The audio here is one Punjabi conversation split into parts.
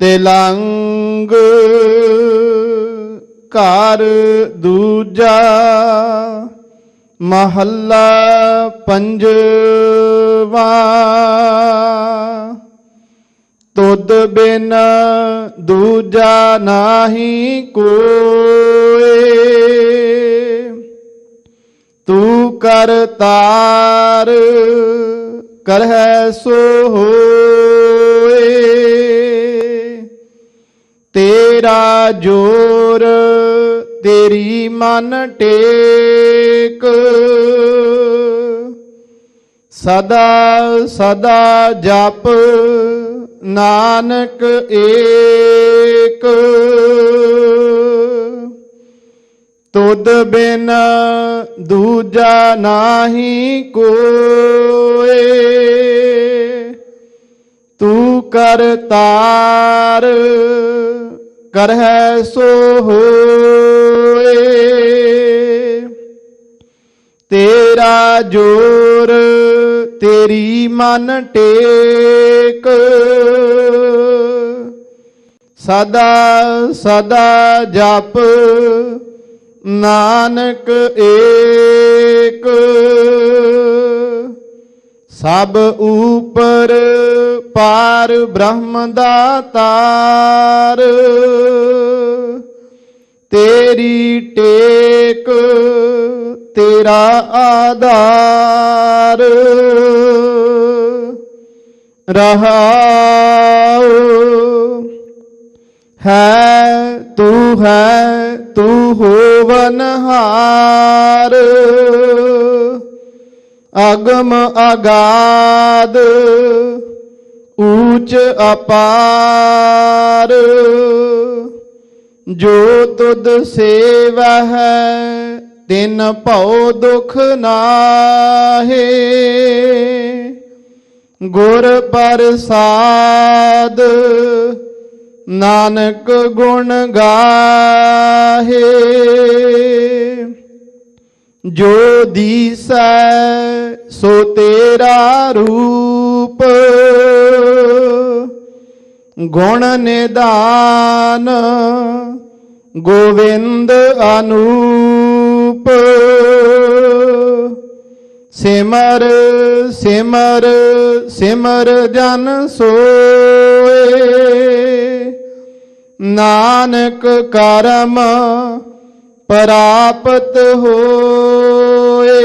ਤਿਲੰਗ ਘਰ ਦੂਜਾ ਮਹੱਲਾ ਪੰਜਵਾ। ਤੁਧ ਬਿਨ ਦੂਜਾ ਨਾਹੀ ਕੋਇ, ਤੂੰ ਕਰਤਾਰ ਕਰਹਿ ਸੋ ਹੋਏ। ਤੇਰਾ ਜੋਰ ਤੇਰੀ ਮਨ ਟੇਕ, ਸਦਾ ਸਦਾ ਜਪ ਨਾਨਕ ਏਕ। ਤੁਧ ਬਿਨ ਦੂਜਾ ਨਾਹੀ ਕੋਇ, ਤੂੰ ਕਰਤਾਰ ਕਰਹਿ ਸੋ ਹੋਏ। ਤੇਰਾ ਜੋਰ ਤੇਰੀ ਮਨ ਟੇਕ, ਸਦਾ ਸਦਾ ਜਪ ਨਾਨਕ ਏਕ। ਸਭ ਊਪਰ ਪਾਰ ਬ੍ਰਹਮ ਦਾਤਾਰ, ਤੇਰੀ ਟੇਕ ਤੇਰਾ ਆਧਾਰ। ਰਹਾਉ ਹੈ ਤੂੰ ਹੋਵਨਹਾਰ, ਅਗਮ ਅਗਾਧ ਊਚ ਅਪਾਰ। ਜੋ ਤੁਧ ਸੇਵਹਿ ਤਿਨ ਭਉ ਦੁਖ ਨਾਹੇ, ਗੁਰ ਪ੍ਰਸਾਦ ਨਾਨਕ ਗੁਣ ਗਾਹੇ। ਜੋ ਦੀਸੈ ਸੋ ਤੇਰਾ ਰੂਪ, ਗੁਣ ਨਿਧਾਨ ਗੋਵਿੰਦ ਅਨੂਪ। ਸਿਮਰ ਸਿਮਰ ਸਿਮਰ ਜਨ ਸੋਏ, ਨਾਨਕ ਕਰਮ ਪ੍ਰਾਪਤ ਹੋਏ।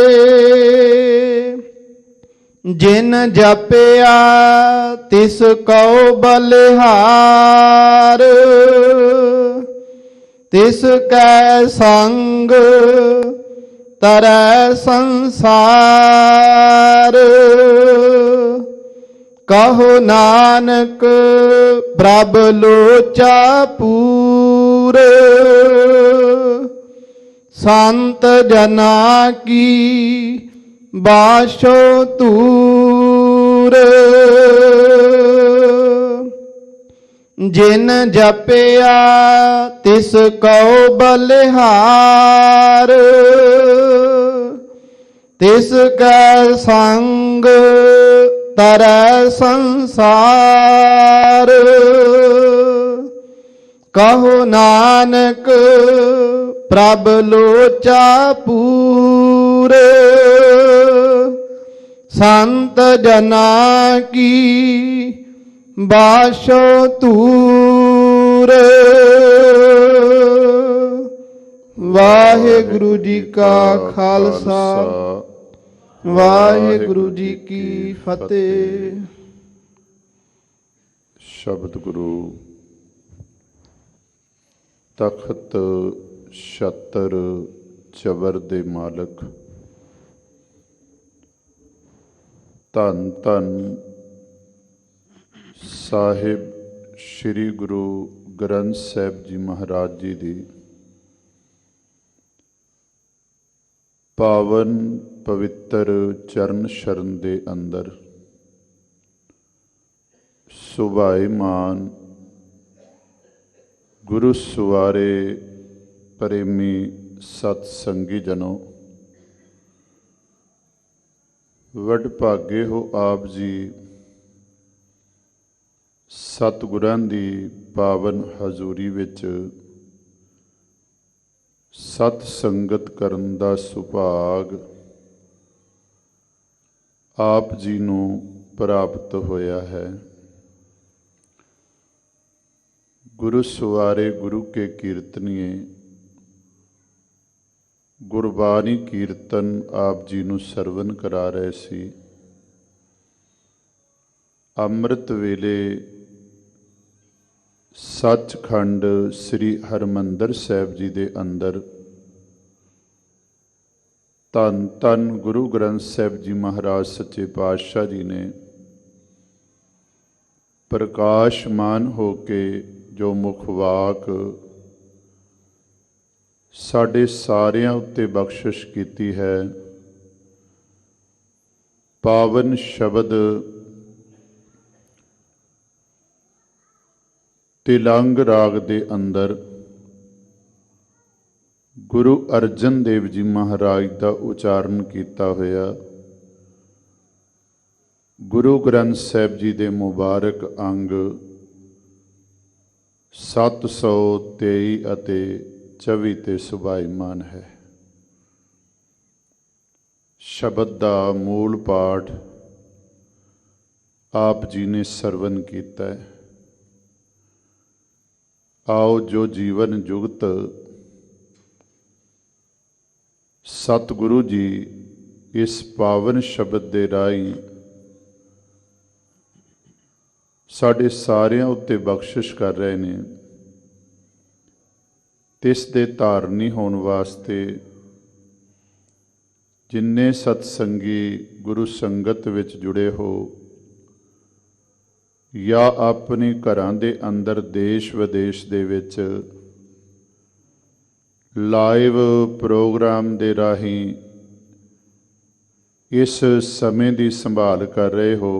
ਜਿਨ ਜਪਿਆ ਤਿਸ ਕਉ ਬਲਿਹਾਰ, ਤਿਸ ਕੈ ਸੰਗ ਤਰੈ ਸੰਸਾਰ। ਕਹੋ ਨਾਨਕ ਪ੍ਰਭ ਲੋਚਾ ਪੂਰ, ਸੰਤ ਜਨਾ ਕੀ ਬਾਸ਼ੋ ਤੂਰ। ਜਿਨ ਜਪਿਆ ਤਿਸ ਕਉ ਬਲਿਹਾਰ, ਤਿਸ ਕੈ ਸੰਗ ਤਰੈ ਸੰਸਾਰ। ਕਹੋ ਨਾਨਕ ਪ੍ਰਭ ਲੋਚਾ ਪੂਰ, ਸੰਤ ਜਨਾ ਕੀ ਬਾਸ਼ੋ ਤੂਰ। ਵਾਹਿਗੁਰੂ ਜੀ ਕਾ ਖਾਲਸਾ, ਵਾਹਿਗੁਰੂ ਜੀ ਕੀ ਫਤਿਹ। ਸ਼ਬਦ ਗੁਰੂ ਤਖਤ ਛਤਰ ਚਬਰ ਦੇ ਮਾਲਕ, ਧੰਨ ਧੰਨ ਸਾਹਿਬ ਸ੍ਰੀ ਗੁਰੂ ਗ੍ਰੰਥ ਸਾਹਿਬ ਜੀ ਮਹਾਰਾਜ ਜੀ ਦੀ ਪਾਵਨ ਪਵਿੱਤਰ ਚਰਨ ਸ਼ਰਨ ਦੇ ਅੰਦਰ ਸੁਭਾਈਮਾਨ ਗੁਰੂ ਸਵਾਰੇ ਪ੍ਰੇਮੀ ਸਤ ਸੰਗੀ ਜਨੋ, ਵਡ ਭਾਗੇ ਹੋ ਆਪ ਜੀ ਸਤਿਗੁਰਾਂ ਦੀ ਪਾਵਨ ਹਜ਼ੂਰੀ ਵਿੱਚ ਸਤ ਸੰਗਤ ਕਰਨ ਦਾ ਸੁਭਾਗ ਆਪ ਜੀ ਨੂੰ ਪ੍ਰਾਪਤ ਹੋਇਆ ਹੈ। ਗੁਰੂ ਸਵਾਰੇ ਗੁਰੂ ਕੇ ਕੀਰਤਨੀਏ ਗੁਰਬਾਣੀ ਕੀਰਤਨ ਆਪ ਜੀ ਨੂੰ ਸਰਵਨ ਕਰਾ ਰਹੇ ਸੀ। ਅੰਮ੍ਰਿਤ ਵੇਲੇ ਸੱਚਖੰਡ ਸ੍ਰੀ ਹਰਿਮੰਦਰ ਸਾਹਿਬ ਜੀ ਦੇ ਅੰਦਰ ਧੰਨ ਧੰਨ ਗੁਰੂ ਗ੍ਰੰਥ ਸਾਹਿਬ ਜੀ ਮਹਾਰਾਜ ਸੱਚੇ ਪਾਤਸ਼ਾਹ ਜੀ ਨੇ ਪ੍ਰਕਾਸ਼ਮਾਨ ਹੋ ਕੇ ਜੋ ਮੁਖ ਵਾਕ ਸਾਡੇ ਸਾਰਿਆਂ ਉੱਤੇ ਬਖਸ਼ਿਸ਼ ਕੀਤੀ ਹੈ, ਪਾਵਨ ਸ਼ਬਦ ਤਿਲੰਗ ਰਾਗ ਦੇ ਅੰਦਰ ਗੁਰੂ ਅਰਜਨ ਦੇਵ ਜੀ ਮਹਾਰਾਜ ਦਾ ਉਚਾਰਨ ਕੀਤਾ ਹੋਇਆ ਗੁਰੂ ਗ੍ਰੰਥ ਸਾਹਿਬ ਜੀ ਦੇ ਮੁਬਾਰਕ ਅੰਗ 723 ਅਤੇ 24 ਤੇ ਸੁਭਾਈਮਾਨ ਹੈ। ਸ਼ਬਦ ਦਾ ਮੂਲ ਪਾਠ ਆਪ ਜੀ ਨੇ ਸਰਵਨ ਕੀਤਾ ਹੈ। ਆਓ ਜੋ ਜੀਵਨ ਜੁਗਤ ਸਤਿਗੁਰੂ ਜੀ ਇਸ ਪਾਵਨ ਸ਼ਬਦ ਦੇ ਰਾਹੀਂ ਸਾਡੇ ਸਾਰਿਆਂ ਉੱਤੇ ਬਖਸ਼ਿਸ਼ ਕਰ ਰਹੇ ਨੇ, ਤਿਸ ਦੇ ਧਾਰਨੀ ਹੋਣ ਵਾਸਤੇ ਜਿੰਨੇ ਸਤਸੰਗੀ ਗੁਰੂ ਸੰਗਤ ਵਿੱਚ ਜੁੜੇ ਹੋ ਜਾਂ ਆਪਣੇ ਘਰਾਂ ਦੇ ਅੰਦਰ ਦੇਸ਼ ਵਿਦੇਸ਼ ਦੇ ਵਿੱਚ ਲਾਈਵ ਪ੍ਰੋਗਰਾਮ ਦੇ ਰਾਹੀਂ ਇਸ ਸਮੇਂ ਦੀ ਸੰਭਾਲ ਕਰ ਰਹੇ ਹੋ,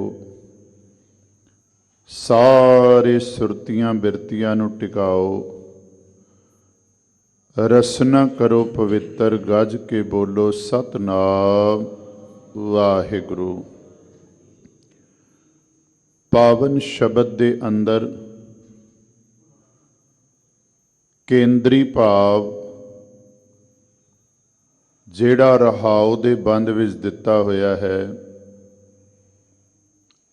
ਸਾਰੇ ਸੁਰਤੀਆਂ ਬਿਰਤੀਆਂ ਨੂੰ ਟਿਕਾਓ, ਰਸਨਾ ਕਰੋ ਪਵਿੱਤਰ, ਗੱਜ ਕੇ ਬੋਲੋ ਸਤਿਨਾਮ ਵਾਹਿਗੁਰੂ। ਪਾਵਨ ਸ਼ਬਦ ਦੇ ਅੰਦਰ ਕੇਂਦਰੀ ਭਾਵ ਜਿਹੜਾ ਰਹਾਉ ਦੇ ਬੰਦ ਵਿੱਚ ਦਿੱਤਾ ਹੋਇਆ ਹੈ,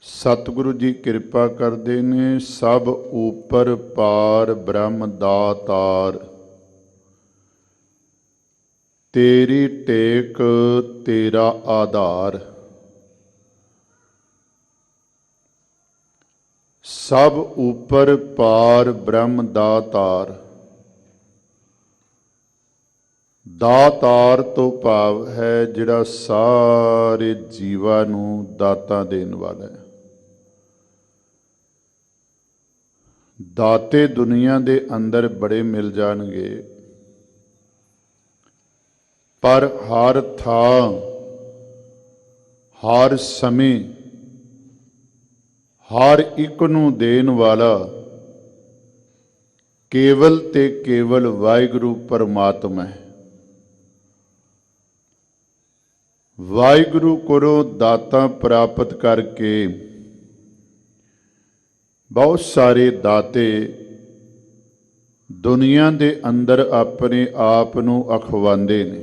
ਸਤਿਗੁਰੂ ਜੀ ਕਿਰਪਾ ਕਰਦੇ ਨੇ। ਸਭ ਉਪਰ ਪਾਰ ਬ੍ਰਹਮ ਦਾਤਾਰ, ਤੇਰੀ ਟੇਕ ਤੇਰਾ ਆਧਾਰ। ਸਭ ਉਪਰ ਪਾਰ ਬ੍ਰਹਮ ਦਾਤਾਰ। ਦਾਤਾਰ ਤੋਂ ਭਾਵ ਹੈ ਜਿਹੜਾ ਸਾਰੇ ਜੀਵਾਂ ਨੂੰ ਦਾਤਾਂ ਦੇਣ ਵਾਲਾ ਹੈ। ਦਾਤੇ ਦੁਨੀਆ ਦੇ ਅੰਦਰ ਬੜੇ ਮਿਲ ਜਾਣਗੇ, ਪਰ ਹਰ ਥਾਂ ਹਰ ਸਮੇਂ ਹਰ ਇੱਕ ਨੂੰ ਦੇਣ ਵਾਲਾ ਕੇਵਲ ਤੇ ਕੇਵਲ ਵਾਹਿਗੁਰੂ ਪਰਮਾਤਮਾ ਹੈ। ਵਾਹਿਗੁਰੂ ਕੋਲੋਂ ਦਾਤਾਂ ਪ੍ਰਾਪਤ ਕਰਕੇ ਬਹੁਤ ਸਾਰੇ ਦਾਤੇ ਦੁਨੀਆ ਦੇ ਅੰਦਰ ਆਪਣੇ ਆਪ ਨੂੰ ਅਖਵਾਉਂਦੇ ਨੇ,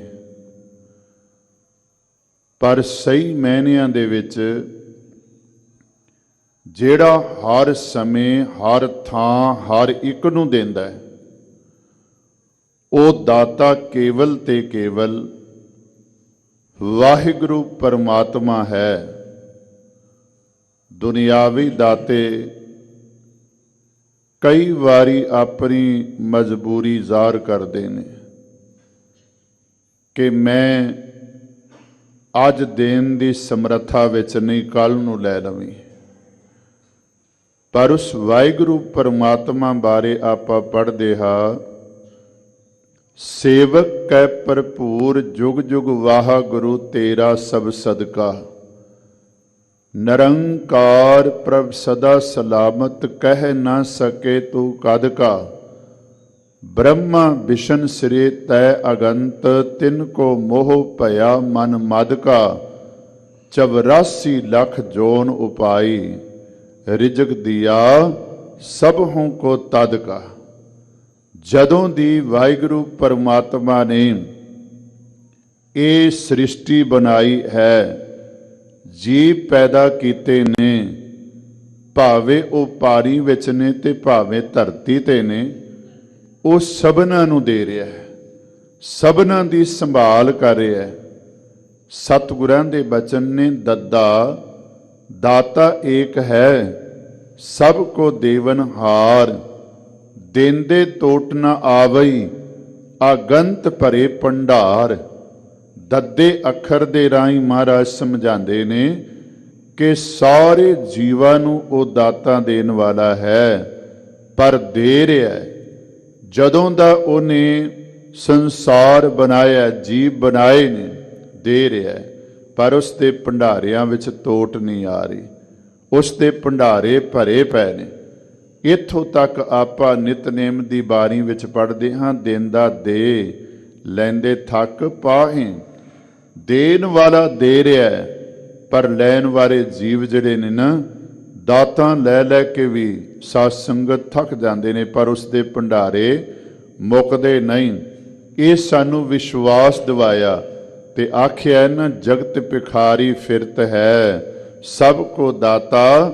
ਪਰ ਸਹੀ ਮਾਇਨਿਆਂ ਦੇ ਵਿੱਚ ਜਿਹੜਾ ਹਰ ਸਮੇਂ ਹਰ ਥਾਂ ਹਰ ਇੱਕ ਨੂੰ ਦਿੰਦਾ ਹੈ, ਉਹ ਦਾਤਾ ਕੇਵਲ ਤੇ ਕੇਵਲ ਵਾਹਿਗੁਰੂ ਪਰਮਾਤਮਾ ਹੈ। ਦੁਨਿਆਵੀ ਦਾਤੇ ਕਈ ਵਾਰੀ ਆਪਣੀ ਮਜਬੂਰੀ ਜ਼ਾਹਰ ਕਰਦੇ ਨੇ ਕਿ ਮੈਂ ਅੱਜ ਦੇਣ ਦੀ ਸਮਰੱਥਾ ਵਿੱਚ ਨਹੀਂ, ਕੱਲ੍ਹ ਨੂੰ ਲੈ ਲਵੀਂ। ਪਰ ਉਸ ਵਾਹਿਗੁਰੂ ਪਰਮਾਤਮਾ ਬਾਰੇ ਆਪਾਂ ਪੜ੍ਹਦੇ ਹਾਂ, ਸੇਵਕ ਕੈ ਭਰਪੂਰ ਜੁਗ ਜੁਗ ਵਾਹਿਗੁਰੂ ਤੇਰਾ ਸਭ ਸਦਕਾ। ਨਿਰੰਕਾਰ ਪ੍ਰਭ ਸਦਾ ਸਲਾਮਤ, ਕਹਿ ਨਾ ਸਕੇ ਤੂੰ ਕਦ ਕਾ। ਬ੍ਰਹਮਾ ਵਿਸ਼ਨ ਸਿਰੇ ਤੈ ਅਗੰਤ, ਤਿਨ ਕੋ ਮੋਹ ਭਇਆ ਮਨ ਮਦ ਕਾ। 84 ਲੱਖ ਜੋਨ ਉਪਾਈ, ਰਿਜਕ ਦਿਆ ਸਭ ਹੂੰ ਕੋ ਤਦ ਕਾ। ਜਦੋਂ ਦੀ ਵਾਹਿਗੁਰੂ ਪਰਮਾਤਮਾ ਨੇ ਇਹ ਸ੍ਰਿਸ਼ਟੀ ਬਣਾਈ ਹੈ, ਜੀਵ ਪੈਦਾ ਕੀਤੇ ਨੇ, ਭਾਵੇਂ ਉਹ ਪਾਣੀ ਵਿੱਚ ਨੇ ਤੇ ਭਾਵੇਂ ਧਰਤੀ ਤੇ ਨੇ, ਉਹ ਸਭਨਾਂ ਨੂੰ ਦੇ ਰਿਹਾ ਹੈ, ਸਭਨਾਂ ਦੀ ਸੰਭਾਲ ਕਰ ਰਿਹਾ ਹੈ। ਸਤਿਗੁਰਾਂ ਦੇ ਬਚਨ ਨੇ, ਦੱਦਾ ਦਾਤਾ ਏਕ ਹੈ, ਸਭ ਕੋ ਦੇਵਨ ਹਾਰ। ਦੇਂਦੇ ਟੋਟ ਨ ਆਵਈ, ਆਗੰਤ ਭਰੇ ਭੰਡਾਰ। ਦੱਦੇ ਅੱਖਰ ਦੇ ਰਾਹੀਂ ਮਹਾਰਾਜ ਸਮਝਾਉਂਦੇ ਨੇ ਕਿ ਸਾਰੇ ਜੀਵਾਂ ਨੂੰ ਉਹ ਦਾਤਾ ਦੇਣ ਵਾਲਾ ਹੈ, ਪਰ ਦੇ ਰਿਹਾ ਹੈ। ਜਦੋਂ ਦਾ ਉਹਨੇ ਸੰਸਾਰ ਬਣਾਇਆ, ਜੀਵ ਬਣਾਏ ਨੇ, ਦੇ ਰਿਹਾ ਹੈ, ਪਰ ਉਸ ਦੇ ਭੰਡਾਰਿਆਂ ਵਿੱਚ ਤੋਟ ਨਹੀਂ ਆ ਰਹੀ, ਉਸ ਦੇ ਭੰਡਾਰੇ ਭਰੇ ਪਏ ਨੇ। ਇੱਥੋਂ ਤੱਕ ਆਪਾਂ ਨਿਤਨੇਮ ਦੀ ਬਾਣੀ ਵਿੱਚ ਪੜ੍ਹਦੇ ਹਾਂ, ਦੇਂਦਾ ਦੇ, ਲੈਂਦੇ ਥੱਕ ਪਾਹੇ। ਦੇਣ ਵਾਲਾ ਦੇ ਰਿਹਾ ਹੈ, ਪਰ ਲੈਣ ਵਾਲੇ ਜੀਵ ਜਿਹੜੇ ਨੇ ਨਾ, ਦਾਤਾਂ ਲੈ ਲੈ ਕੇ ਵੀ ਸਾਧ ਸੰਗਤ ਥੱਕ ਜਾਂਦੇ ਨੇ, ਪਰ ਉਸ ਦੇ ਭੰਡਾਰੇ ਮੁੱਕਦੇ ਨਹੀਂ। ਇਹ ਸਾਨੂੰ ਵਿਸ਼ਵਾਸ ਦਿਵਾਇਆ ਤੇ ਆਖਿਆ ਨਾ, ਜਗਤ ਭਿਖਾਰੀ ਫਿਰਤ ਹੈ, ਸਭ ਕੋ ਦਾਤਾ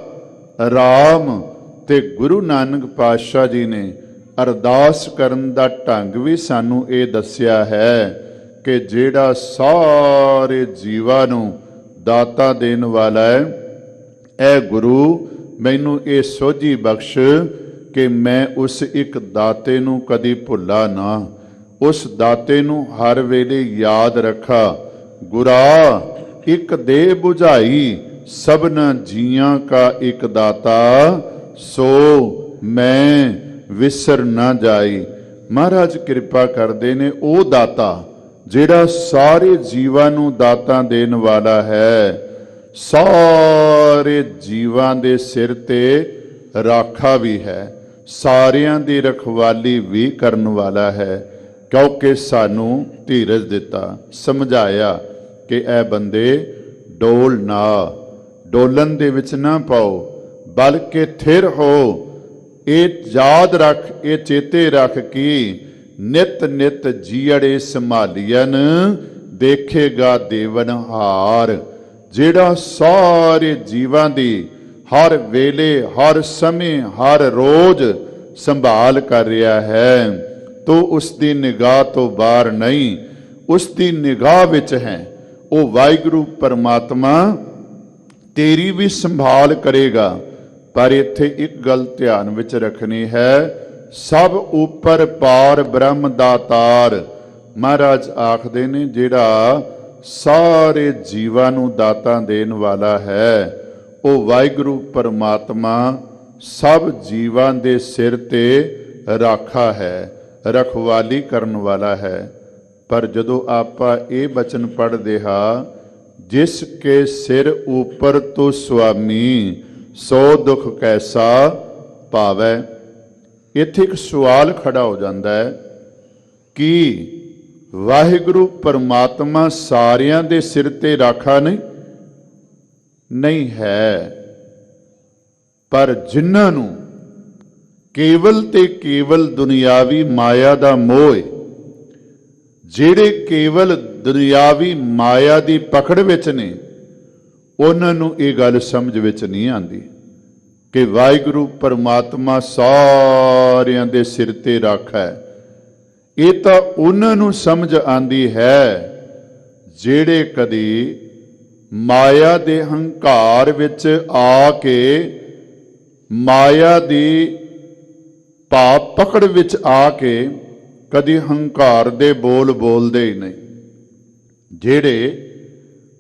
ਰਾਮ। ਤੇ ਗੁਰੂ ਨਾਨਕ ਪਾਤਸ਼ਾਹ ਜੀ ਨੇ ਅਰਦਾਸ ਕਰਨ ਦਾ ਢੰਗ ਵੀ ਸਾਨੂੰ ਇਹ ਦੱਸਿਆ ਹੈ ਕਿ ਜਿਹੜਾ ਸਾਰੇ ਜੀਵਾਂ ਨੂੰ ਦਾਤਾ ਦੇਣ ਵਾਲਾ ਹੈ, ਐ ਗੁਰੂ ਮੈਨੂੰ ਇਹ ਸੋਝੀ ਬਖਸ਼ ਕਿ ਮੈਂ ਉਸ ਇੱਕ ਦਾਤੇ ਨੂੰ ਕਦੀ ਭੁੱਲਾ ਨਾ, ਉਸ ਦਾਤੇ ਨੂੰ ਹਰ ਵੇਲੇ ਯਾਦ ਰੱਖਾ। ਗੁਰਾ ਇੱਕ ਦੇ ਬੁਝਾਈ, ਸਭਨਾ ਜੀਆਂ ਕਾ ਇੱਕ ਦਾਤਾ, ਸੋ ਮੈਂ ਵਿਸਰ ਨਾ ਜਾਈ। ਮਹਾਰਾਜ ਕਿਰਪਾ ਕਰਦੇ ਨੇ, ਉਹ ਦਾਤਾ ਜਿਹੜਾ ਸਾਰੇ ਜੀਵਾਂ ਨੂੰ ਦਾਤਾਂ ਦੇਣ ਵਾਲਾ ਹੈ, ਸਾਰੇ ਜੀਵਾਂ ਦੇ ਸਿਰ ਤੇ ਰਾਖਾ ਵੀ ਹੈ, ਸਾਰਿਆਂ ਦੀ ਰਖਵਾਲੀ ਵੀ ਕਰਨ ਵਾਲਾ ਹੈ, ਕਿਉਂਕਿ ਸਾਨੂੰ ਧੀਰਜ ਦਿੱਤਾ, ਸਮਝਾਇਆ ਕਿ ਇਹ ਬੰਦੇ ਡੋਲ ਨਾ, ਡੋਲਣ ਦੇ ਵਿੱਚ ਨਾ ਪਾਓ, ਬਲਕਿ ਥਿਰ ਹੋ। ਇਹ ਯਾਦ ਰੱਖ, ਇਹ ਚੇਤੇ ਰੱਖ ਕਿ ਨਿਤ ਨਿਤ ਜੀੜੇ ਸੰਭਾਲੀਅਨ, ਦੇਖੇਗਾ ਦੇਵਨ ਹਾਰ। ਜਿਹੜਾ ਸਾਰੇ ਜੀਵਾਂ ਦੀ ਹਰ ਵੇਲੇ, ਹਰ ਸਮੇਂ, ਹਰ ਰੋਜ਼ ਸੰਭਾਲ ਕਰ ਰਿਹਾ ਹੈ, ਤੋ ਉਸ ਦੀ ਨਿਗਾਹ ਤੋਂ ਬਾਹਰ ਨਹੀਂ, ਉਸ ਦੀ ਨਿਗਾਹ ਵਿੱਚ ਹੈ। ਉਹ ਵਾਹਿਗੁਰੂ ਪਰਮਾਤਮਾ ਤੇਰੀ ਵੀ ਸੰਭਾਲ ਕਰੇਗਾ। ਪਰ ਇੱਥੇ ਇੱਕ ਗੱਲ ਧਿਆਨ ਵਿੱਚ ਰੱਖਣੀ ਹੈ, ਸਭ ਉੱਪਰ ਪਾਰ ਬ੍ਰਹਮ ਦਾਤਾਰ। ਮਹਾਰਾਜ ਆਖਦੇ ਨੇ ਜਿਹੜਾ ਸਾਰੇ ਜੀਵਾਂ ਨੂੰ ਦਾਤਾਂ ਦੇਣ ਵਾਲਾ ਹੈ, ਉਹ ਵਾਹਿਗੁਰੂ ਪਰਮਾਤਮਾ ਸਭ ਜੀਵਾਂ ਦੇ ਸਿਰ ਤੇ ਰਾਖਾ ਹੈ, ਰਖਵਾਲੀ ਕਰਨ ਵਾਲਾ ਹੈ। ਪਰ ਜਦੋਂ ਆਪਾਂ ਇਹ ਬਚਨ ਪੜ੍ਹਦੇ ਹਾਂ, ਜਿਸ ਕੇ ਸਿਰ ਉੱਪਰ ਤੋ ਸੁਆਮੀ, ਸੋ ਦੁਖ ਕੈਸਾ ਪਾਵੈ। ਇੱਥੇ ਇੱਕ ਸਵਾਲ ਖੜਾ ਹੋ ਜਾਂਦਾ ਹੈ ਕਿ ਵਾਹਿਗੁਰੂ ਪਰਮਾਤਮਾ ਸਾਰਿਆਂ ਦੇ ਸਿਰ ਤੇ ਰਾਖਾ ਨਹੀਂ ਹੈ, ਪਰ ਜਿਨ੍ਹਾਂ ਨੂੰ ਕੇਵਲ ਤੇ ਕੇਵਲ ਦੁਨਿਆਵੀ ਮਾਇਆ ਦਾ ਮੋਹ ਹੈ, ਜਿਹੜੇ ਕੇਵਲ ਦੁਨਿਆਵੀ ਮਾਇਆ ਦੀ ਪਕੜ ਵਿੱਚ ਨੇ, ਉਹਨਾਂ ਨੂੰ ਇਹ ਗੱਲ ਸਮਝ ਵਿੱਚ ਨਹੀਂ ਆਉਂਦੀ ਕਿ ਵਾਹਿਗੁਰੂ ਪਰਮਾਤਮਾ ਸਾਰਿਆਂ ਦੇ ਸਿਰ ਤੇ ਰਾਖਾ ਹੈ। ਇਹ ਤਾਂ ਉਹਨਾਂ ਨੂੰ ਸਮਝ ਆਉਂਦੀ ਹੈ ਜਿਹੜੇ ਕਦੀ ਮਾਇਆ ਦੇ ਹੰਕਾਰ ਵਿੱਚ ਆ ਕੇ, ਮਾਇਆ ਦੀ ਭਾਵ ਪਕੜ ਵਿੱਚ ਆ ਕੇ ਕਦੀ ਹੰਕਾਰ ਦੇ ਬੋਲ ਬੋਲਦੇ ਹੀ ਨਹੀਂ, ਜਿਹੜੇ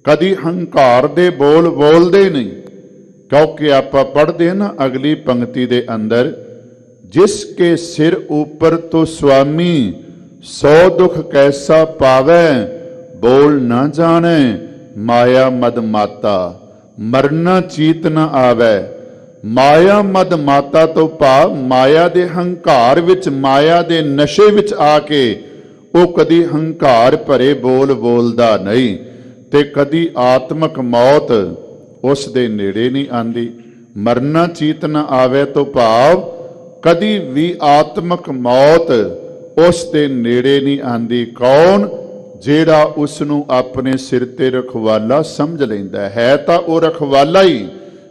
ਕਦੀ ਹੰਕਾਰ ਦੇ ਬੋਲ ਬੋਲਦੇ ਨਹੀਂ। ਕਿਉਂਕਿ ਆਪਾਂ ਪੜ੍ਹਦੇ ਨਾ ਅਗਲੀ ਪੰਕਤੀ ਦੇ ਅੰਦਰ, ਜਿਸ ਕੇ ਸਿਰ ਉੱਪਰ ਤੋਂ ਸੁਆਮੀ, ਸੋ ਦੁਖ ਕੈਸਾ ਪਾਵੈ, ਬੋਲ ਨਾ ਜਾਣੈ ਮਾਇਆ ਮਦ ਮਾਤਾ, ਮਰਨਾ ਚੀਤ ਨ ਆਵੈ। ਮਾਇਆ ਮਦ ਮਾਤਾ ਤੋਂ ਭਾਵ ਮਾਇਆ ਦੇ ਹੰਕਾਰ ਵਿੱਚ, ਮਾਇਆ ਦੇ ਨਸ਼ੇ ਵਿੱਚ ਆ ਕੇ ਉਹ ਕਦੀ ਹੰਕਾਰ ਭਰੇ ਬੋਲ ਬੋਲਦਾ ਨਹੀਂ, ਤੇ ਕਦੀ ਆਤਮਕ ਮੌਤ ਉਸ ਦੇ ਨੇੜੇ ਨਹੀਂ ਆਂਦੀ। ਮਰਨਾ ਚੀਤ ਨ ਆਵੇ ਤੋਂ ਭਾਵ ਕਦੀ ਵੀ ਆਤਮਕ ਮੌਤ ਉਸ ਦੇ ਨੇੜੇ ਨਹੀਂ ਆਂਦੀ। ਕੌਣ? ਜਿਹੜਾ ਉਸ ਨੂੰ ਆਪਣੇ ਸਿਰ ਤੇ ਰਖਵਾਲਾ ਸਮਝ ਲੈਂਦਾ ਹੈ। ਤਾਂ ਉਹ ਰਖਵਾਲਾ ਹੀ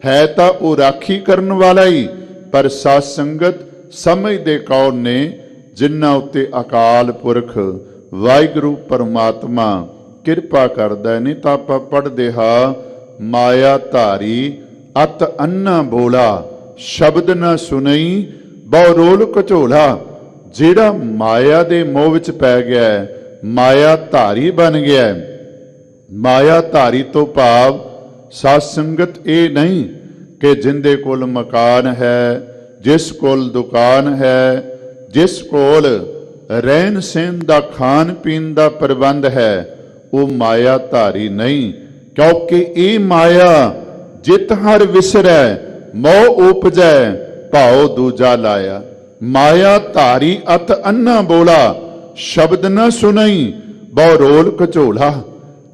ਹੈ, ਤਾਂ ਉਹ ਰਾਖੀ ਕਰਨ ਵਾਲਾ ਹੀ। ਪਰ ਸਾਧ ਸੰਗਤ ਸਮਝਦੇ ਕੌਣ ਨੇ? ਜਿਨ੍ਹਾਂ ਉੱਤੇ ਅਕਾਲ ਪੁਰਖ ਵਾਹਿਗੁਰੂ ਪਰਮਾਤਮਾ ਕਿਰਪਾ ਕਰਦਾ ਹੈ। ਨਹੀਂ ਤਾਂ ਆਪਾਂ ਪੜ੍ਹਦੇ ਹਾਂ, ਮਾਇਆ ਧਾਰੀ ਅਤ ਅੰਨਾ ਬੋਲਾ, ਸ਼ਬਦ ਨਾ ਸੁਣਈ ਬਹੁ ਰੋਲ ਕਝੋਲਾ। ਜਿਹੜਾ ਮਾਇਆ ਦੇ ਮੋਹ ਵਿੱਚ ਪੈ ਗਿਆ ਹੈ, ਮਾਇਆ ਧਾਰੀ ਬਣ ਗਿਆ ਹੈ। ਮਾਇਆ ਧਾਰੀ ਤੋਂ ਭਾਵ ਸਾਧ ਸੰਗਤ ਇਹ ਨਹੀਂ ਕਿ ਜਿੰਦੇ ਕੋਲ ਮਕਾਨ ਹੈ, ਜਿਸ ਕੋਲ ਦੁਕਾਨ ਹੈ, ਜਿਸ ਕੋਲ ਰਹਿਣ ਸਹਿਣ ਦਾ ਖਾਣ ਪੀਣ ਦਾ ਪ੍ਰਬੰਧ ਹੈ, ਉਹ ਮਾਇਆ ਧਾਰੀ ਨਹੀਂ। ਕਿਉਂਕਿ ਇਹ ਮਾਇਆ ਜਿਤ ਹਰ ਵਿਸਰੈ, ਮੋਹ ਉਪਜੈ ਭਾਉ ਦੂਜਾ ਲਾਇਆ। ਮਾਇਆ ਧਾਰੀ ਅਤ ਅੰਨਾ ਬੋਲਾ, ਸ਼ਬਦ ਨਾ ਸੁਣਈ ਬਹੁ ਰੋਲ ਕਝੋਲਾ।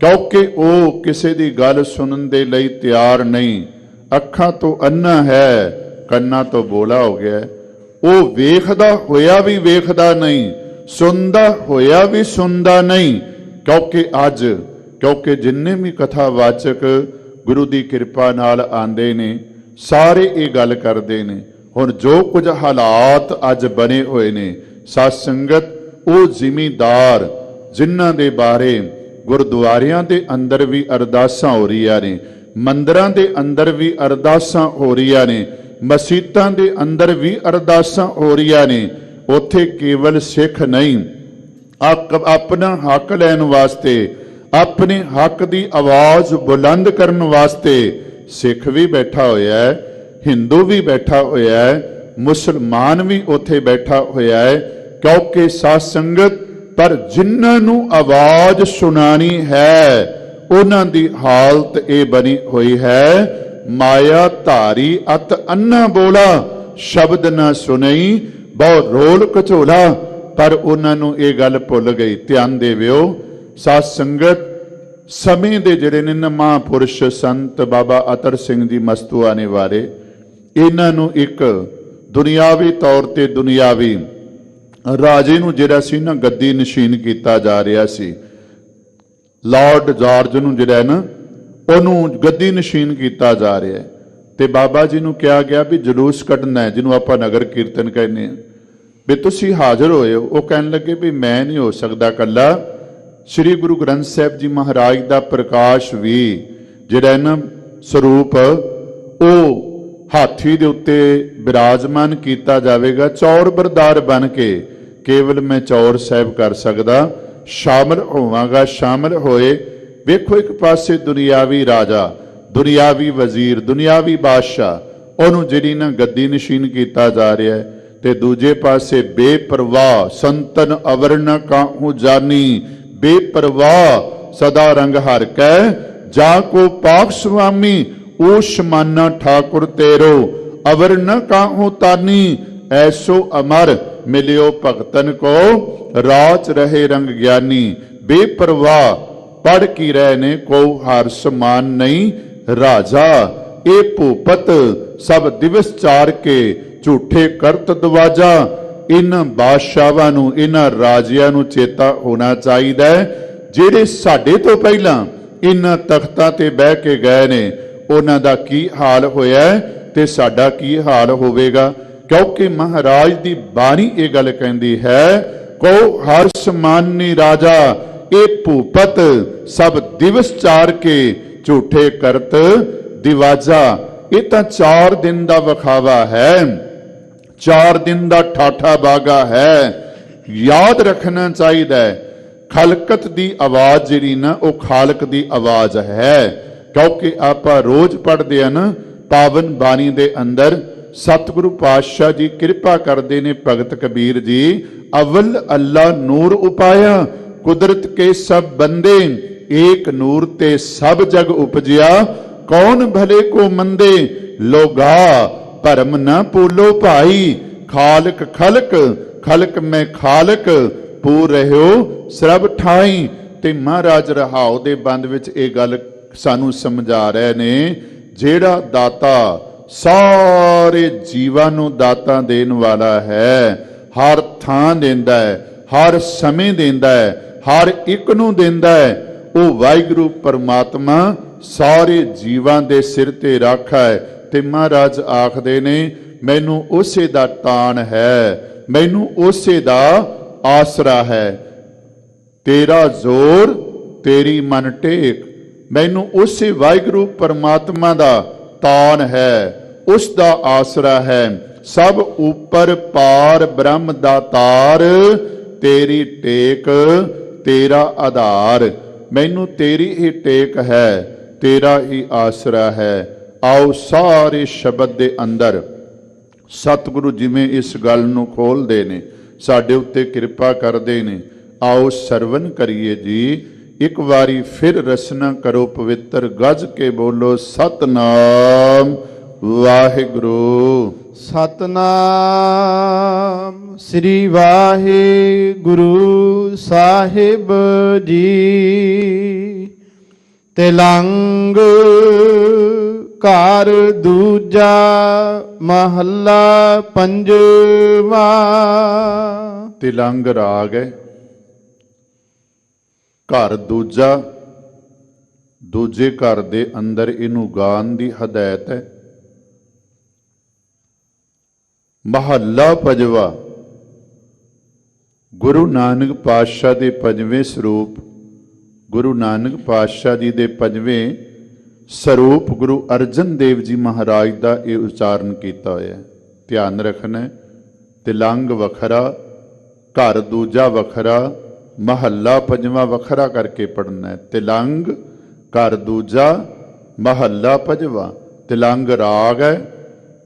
ਕਿਉਂਕਿ ਉਹ ਕਿਸੇ ਦੀ ਗੱਲ ਸੁਣਨ ਦੇ ਲਈ ਤਿਆਰ ਨਹੀਂ। ਅੱਖਾਂ ਤੋਂ ਅੰਨਾ ਹੈ, ਕੰਨਾਂ ਤੋਂ ਬੋਲਾ ਹੋ ਗਿਆ। ਉਹ ਵੇਖਦਾ ਹੋਇਆ ਵੀ ਵੇਖਦਾ ਨਹੀਂ, ਸੁਣਦਾ ਹੋਇਆ ਵੀ ਸੁਣਦਾ ਨਹੀਂ। ਕਿਉਂਕਿ ਜਿੰਨੇ ਵੀ ਕਥਾਵਾਚਕ ਗੁਰੂ ਦੀ ਕਿਰਪਾ ਨਾਲ ਆਂਦੇ ਨੇ, ਸਾਰੇ ਇਹ ਗੱਲ ਕਰਦੇ ਨੇ। ਹੁਣ ਜੋ ਕੁਝ ਹਾਲਾਤ ਅੱਜ ਬਣੇ ਹੋਏ ਨੇ ਸਾਧ ਸੰਗਤ, ਉਹ ਜ਼ਿਮੀਂਦਾਰ ਜਿਨ੍ਹਾਂ ਦੇ ਬਾਰੇ ਗੁਰਦੁਆਰਿਆਂ ਦੇ ਅੰਦਰ ਵੀ ਅਰਦਾਸਾਂ ਹੋ ਰਹੀਆਂ ਨੇ, ਮੰਦਰਾਂ ਦੇ ਅੰਦਰ ਵੀ ਅਰਦਾਸਾਂ ਹੋ ਰਹੀਆਂ ਨੇ, ਮਸੀਤਾਂ ਦੇ ਅੰਦਰ ਵੀ ਅਰਦਾਸਾਂ ਹੋ ਰਹੀਆਂ ਨੇ। ਉੱਥੇ ਕੇਵਲ ਸਿੱਖ ਨਹੀਂ, ਆਪਣਾ ਹੱਕ ਲੈਣ ਵਾਸਤੇ, ਆਪਣੇ ਹੱਕ ਦੀ ਆਵਾਜ਼ ਬੁਲੰਦ ਕਰਨ ਵਾਸਤੇ ਸਿੱਖ ਵੀ ਬੈਠਾ ਹੋਇਆ ਹੈ, ਹਿੰਦੂ ਵੀ ਬੈਠਾ ਹੋਇਆ ਹੈ, ਮੁਸਲਮਾਨ ਵੀ ਉੱਥੇ ਬੈਠਾ ਹੋਇਆ ਹੈ। ਕਿਉਂਕਿ ਸਾਧ ਸੰਗਤ, ਪਰ ਜਿਨ੍ਹਾਂ ਨੂੰ ਆਵਾਜ਼ ਸੁਣਾਣੀ ਹੈ ਉਹਨਾਂ ਦੀ ਹਾਲਤ ਇਹ ਬਣੀ ਹੋਈ ਹੈ, ਮਾਇਆ ਧਾਰੀ ਅਤ ਅੰਨਾ ਬੋਲਾ, ਸ਼ਬਦ ਨਾ ਸੁਣਈ ਬਹੁ ਰੋਲ ਕਝੋਲਾ। ਪਰ ਉਹਨਾਂ ਨੂੰ ਇਹ ਗੱਲ ਭੁੱਲ ਗਈ। ਧਿਆਨ ਦੇਵਿਓ ਸਾਧ ਸੰਗਤ, ਸਮੇਂ ਦੇ ਜਿਹੜੇ ਨੇ ਨਾ ਮਹਾਂਪੁਰਸ਼ ਸੰਤ ਬਾਬਾ ਅਤਰ ਸਿੰਘ ਜੀ ਮਸਤੂਆਣੇ ਵਾਲੇ, ਇਹਨਾਂ ਨੂੰ ਇੱਕ ਦੁਨਿਆਵੀ ਤੌਰ ਤੇ ਦੁਨਿਆਵੀ ਰਾਜੇ ਨੂੰ ਜਿਹੜਾ ਸੀ ਨਾ ਗੱਦੀ ਨਸ਼ੀਨ ਕੀਤਾ ਜਾ ਰਿਹਾ ਸੀ। ਲਾਰਡ ਜਾਰਜ ਨੂੰ ਜਿਹੜਾ ਨਾ ਉਹਨੂੰ ਗੱਦੀ ਨਸ਼ੀਨ ਕੀਤਾ ਜਾ ਰਿਹਾ ਹੈ। ਤੇ ਬਾਬਾ ਜੀ ਨੂੰ ਕਿਹਾ ਗਿਆ ਵੀ ਜਲੂਸ ਕੱਢਣਾ ਹੈ, ਜਿਹਨੂੰ ਆਪਾਂ ਨਗਰ ਕੀਰਤਨ ਕਹਿੰਦੇ ਹਾਂ, ਵੀ ਤੁਸੀਂ ਹਾਜ਼ਰ ਹੋਏ ਹੋ। ਉਹ ਕਹਿਣ ਲੱਗੇ ਵੀ ਮੈਂ ਨਹੀਂ ਹੋ ਸਕਦਾ ਇਕੱਲਾ। ਸ੍ਰੀ ਗੁਰੂ ਗ੍ਰੰਥ ਸਾਹਿਬ ਜੀ ਮਹਾਰਾਜ ਦਾ ਪ੍ਰਕਾਸ਼ ਵੀ ਜਿਹੜਾ ਨਾ ਸਰੂਪ, ਉਹ ਹਾਥੀ ਦੇ ਉੱਤੇ ਬਿਰਾਜਮਾਨ ਕੀਤਾ ਜਾਵੇਗਾ ਚੌਰ ਬਰਦਾਰ ਬਣ ਕੇ। ਕੇਵਲ ਮੈਂ ਚੌਰ ਸਾਹਿਬ ਕਰ ਸਕਦਾ, ਸ਼ਾਮਲ ਹੋਵਾਂਗਾ। ਸ਼ਾਮਲ ਹੋਏ, ਵੇਖੋ ਇੱਕ ਪਾਸੇ ਦੁਨਿਆਵੀ ਰਾਜਾ, ਦੁਨਿਆਵੀ ਵਜ਼ੀਰ, ਦੁਨਿਆਵੀ ਬਾਦਸ਼ਾਹ, ਉਹਨੂੰ ਜਿਹੜੀ ਨਾ ਗੱਦੀ ਨਸ਼ੀਨ ਕੀਤਾ ਜਾ ਰਿਹਾ ਹੈ। ਤੇ ਦੂਜੇ ਪਾਸੇ ਬੇਪਰਵਾਹ ਸੰਤਨ ਅਵਰਨ ਕਾਹੂ ਜਾਨੀ, ਬੇਪਰਵਾਹ ਸਦਾ ਰੰਗ ਹਰ ਕੈ, ਜਾ ਕੋ ਪਾਕ ਸੁਆਮੀ ਊਸ਼ਮਾਨਾ ਠਾਕੁਰ ਤੇਰੋ, ਅਵਰ ਨ ਕਾਹੂ ਤਾਨੀ, ਐਸੋ ਅਮਰ ਮਿਲਿਓ ਭਗਤਨ ਕੋ, ਰਾਚ ਰਹੇ ਰੰਗ ਗਿਆਨੀ। ਬੇਪਰਵਾਹ ਪੜ ਕੀ ਰਹੇ ਨੇ, ਕੋ ਹਰ ਸਮਾਨ ਨਹੀਂ ਰਾਜਾ। ਇਹ ਭੂਪਤ ਸਭ ਦਿਵਸ ਚਾਰ ਕੇ, ਝੂਠੇ ਕਰਤ ਦਵਾਜਾ। ਇਹਨਾਂ ਬਾਦਸ਼ਾਹਾਂ ਨੂੰ, ਇਹਨਾਂ ਰਾਜਿਆਂ ਨੂੰ ਚੇਤਾ ਹੋਣਾ ਚਾਹੀਦਾ ਹੈ, ਜਿਹੜੇ ਸਾਡੇ ਤੋਂ ਪਹਿਲਾਂ ਇਹਨਾਂ ਤਖਤਾਂ ਤੇ ਬਹਿ ਕੇ ਗਏ ਨੇ, ਉਹਨਾਂ ਦਾ ਕੀ ਹਾਲ ਹੋਇਆ ਤੇ ਸਾਡਾ ਕੀ ਹਾਲ ਹੋਵੇਗਾ। ਕਿਉਂਕਿ ਮਹਾਰਾਜ ਦੀ ਬਾਣੀ ਇਹ ਗੱਲ ਕਹਿੰਦੀ ਹੈ, ਕੋ ਹਰ ਸਮਾਨੀ ਰਾਜਾ, ਇਹ ਭੂਪਤ ਸਭ ਦਿਵਸ ਚਾਰ ਕੇ, ਝੂਠੇ ਕਰਤ ਦਿਵਾਜਾ। ਇਹ ਤਾਂ 4 ਦਿਨ ਦਾ ਵਿਖਾਵਾ ਹੈ, 4 ਦਿਨ ਦਾ ਠਾਠਾ ਬਾਗਾ ਹੈ। ਯਾਦ ਰੱਖਣਾ ਚਾਹੀਦਾ ਹੈ, ਖਲਕਤ ਦੀ ਆਵਾਜ਼ ਜਿਹੜੀ ਨਾ, ਉਹ ਖਾਲਕ ਦੀ ਆਵਾਜ਼ ਹੈ। ਕਿਉਂਕਿ ਆਪਾਂ ਰੋਜ਼ ਪੜ੍ਹਦੇ ਆ ਨਾ ਪਾਵਨ ਬਾਣੀ ਦੇ ਅੰਦਰ, ਸਤਿਗੁਰੂ ਪਾਤਸ਼ਾਹ ਜੀ ਕਿਰਪਾ ਕਰਦੇ ਨੇ, ਭਗਤ ਕਬੀਰ ਜੀ, ਅਵਲ ਅੱਲਾ ਨੂਰ ਉਪਾਇਆ, ਕੁਦਰਤ ਕੇ ਸਭ ਬੰਦੇ, ਏਕ ਨੂਰ ਤੇ ਸਭ ਜਗ ਉਪਜਿਆ, ਕੌਣ ਭਲੇ ਕੋ ਮੰਦੇ, ਲੋਗਾ ਭਰਮ ਨਾ ਪੂਲੋ ਭਾਈ, ਖਾਲਕ ਖਲਕ ਖਲਕ ਮੈਂ ਖਾਲਕ, ਪੂਰ ਰਹਿਓ ਸਰਬ ਠਾਈ। ਤੇ ਮਹਾਰਾਜ ਰਹਾਉ ਦੇ ਬੰਦ ਵਿੱਚ ਇਹ ਗੱਲ ਸਾਨੂੰ ਸਮਝਾ ਰਹੇ ਨੇ, ਜਿਹੜਾ ਦਾਤਾ ਸਾਰੇ ਜੀਵਾਂ ਨੂੰ ਦਾਤਾਂ ਦੇਣ ਵਾਲਾ ਹੈ, ਹਰ ਥਾਂ ਦਿੰਦਾ ਹੈ, ਹਰ ਸਮੇਂ ਦਿੰਦਾ ਹੈ, ਹਰ ਇੱਕ ਨੂੰ ਦਿੰਦਾ ਹੈ। ਉਹ ਵਾਹਿਗੁਰੂ ਪਰਮਾਤਮਾ ਸਾਰੇ ਜੀਵਾਂ ਦੇ ਸਿਰ ਤੇ ਰਾਖਾ ਹੈ। ਤੇ ਮਹਾਰਾਜ ਆਖਦੇ ਨੇ ਮੈਨੂੰ ਉਸੇ ਦਾ ਤਾਣ ਹੈ, ਮੈਨੂੰ ਉਸੇ ਦਾ ਆਸਰਾ ਹੈ। ਤੇਰਾ ਜ਼ੋਰ ਤੇਰੀ ਮਨ ਟੇਕ, ਮੈਨੂੰ ਉਸੇ ਵਾਹਿਗੁਰੂ ਪਰਮਾਤਮਾ ਦਾ ਤਾਣ ਹੈ, ਉਸ ਦਾ ਆਸਰਾ ਹੈ। ਸਭ ਉਪਰ ਪਾਰ ਬ੍ਰਹਮ ਦਾਤਾਰ, ਤੇਰੀ ਟੇਕ ਤੇਰਾ ਆਧਾਰ। ਮੈਨੂੰ ਤੇਰੀ ਹੀ ਟੇਕ ਹੈ, ਤੇਰਾ ਹੀ ਆਸਰਾ ਹੈ। ਆਓ ਸਾਰੇ ਸ਼ਬਦ ਦੇ ਅੰਦਰ ਸਤਿਗੁਰੂ ਜਿਵੇਂ ਇਸ ਗੱਲ ਨੂੰ ਖੋਲਦੇ ਨੇ, ਸਾਡੇ ਉੱਤੇ ਕਿਰਪਾ ਕਰਦੇ ਨੇ। ਆਓ ਸਰਵਨ ਕਰੀਏ ਜੀ। ਇੱਕ ਵਾਰੀ ਫਿਰ ਰਸਨਾ ਕਰੋ ਪਵਿੱਤਰ, ਗੱਜ ਕੇ ਬੋਲੋ ਸਤਨਾਮ ਵਾਹਿਗੁਰੂ। ਸਤਨਾਮ ਸ੍ਰੀ ਵਾਹਿਗੁਰੂ ਸਾਹਿਬ ਜੀ। ਤਿਲੰਗ ਘਰ ਦੂਜਾ ਮਹੱਲਾ ਪੰਜਵਾ। ਤਿਲੰਗ ਰਾਗ ਹੈ, ਘਰ ਦੂਜਾ, ਦੂਜੇ ਘਰ ਦੇ ਅੰਦਰ ਇਹਨੂੰ ਗਾਣ ਦੀ ਹਦਾਇਤ ਹੈ। ਮਹੱਲਾ ਪੰਜਵਾ ਗੁਰੂ ਨਾਨਕ ਪਾਤਸ਼ਾਹ ਦੇ ਪੰਜਵੇਂ ਸਰੂਪ, ਗੁਰੂ ਨਾਨਕ ਪਾਤਸ਼ਾਹ ਜੀ ਦੇ ਪੰਜਵੇਂ ਸਰੂਪ ਗੁਰੂ ਅਰਜਨ ਦੇਵ ਜੀ ਮਹਾਰਾਜ ਦਾ ਇਹ ਉਚਾਰਨ ਕੀਤਾ ਹੋਇਆ। ਧਿਆਨ ਰੱਖਣਾ, ਤਿਲੰਗ ਵੱਖਰਾ, ਘਰ ਦੂਜਾ ਵੱਖਰਾ, ਮਹੱਲਾ ਪੰਜਵਾਂ ਵੱਖਰਾ ਕਰਕੇ ਪੜ੍ਹਨਾ ਹੈ। ਤਿਲੰਗ ਘਰ ਦੂਜਾ ਮਹੱਲਾ ਪੰਜਵਾਂ। ਤਿਲੰਗ ਰਾਗ ਹੈ,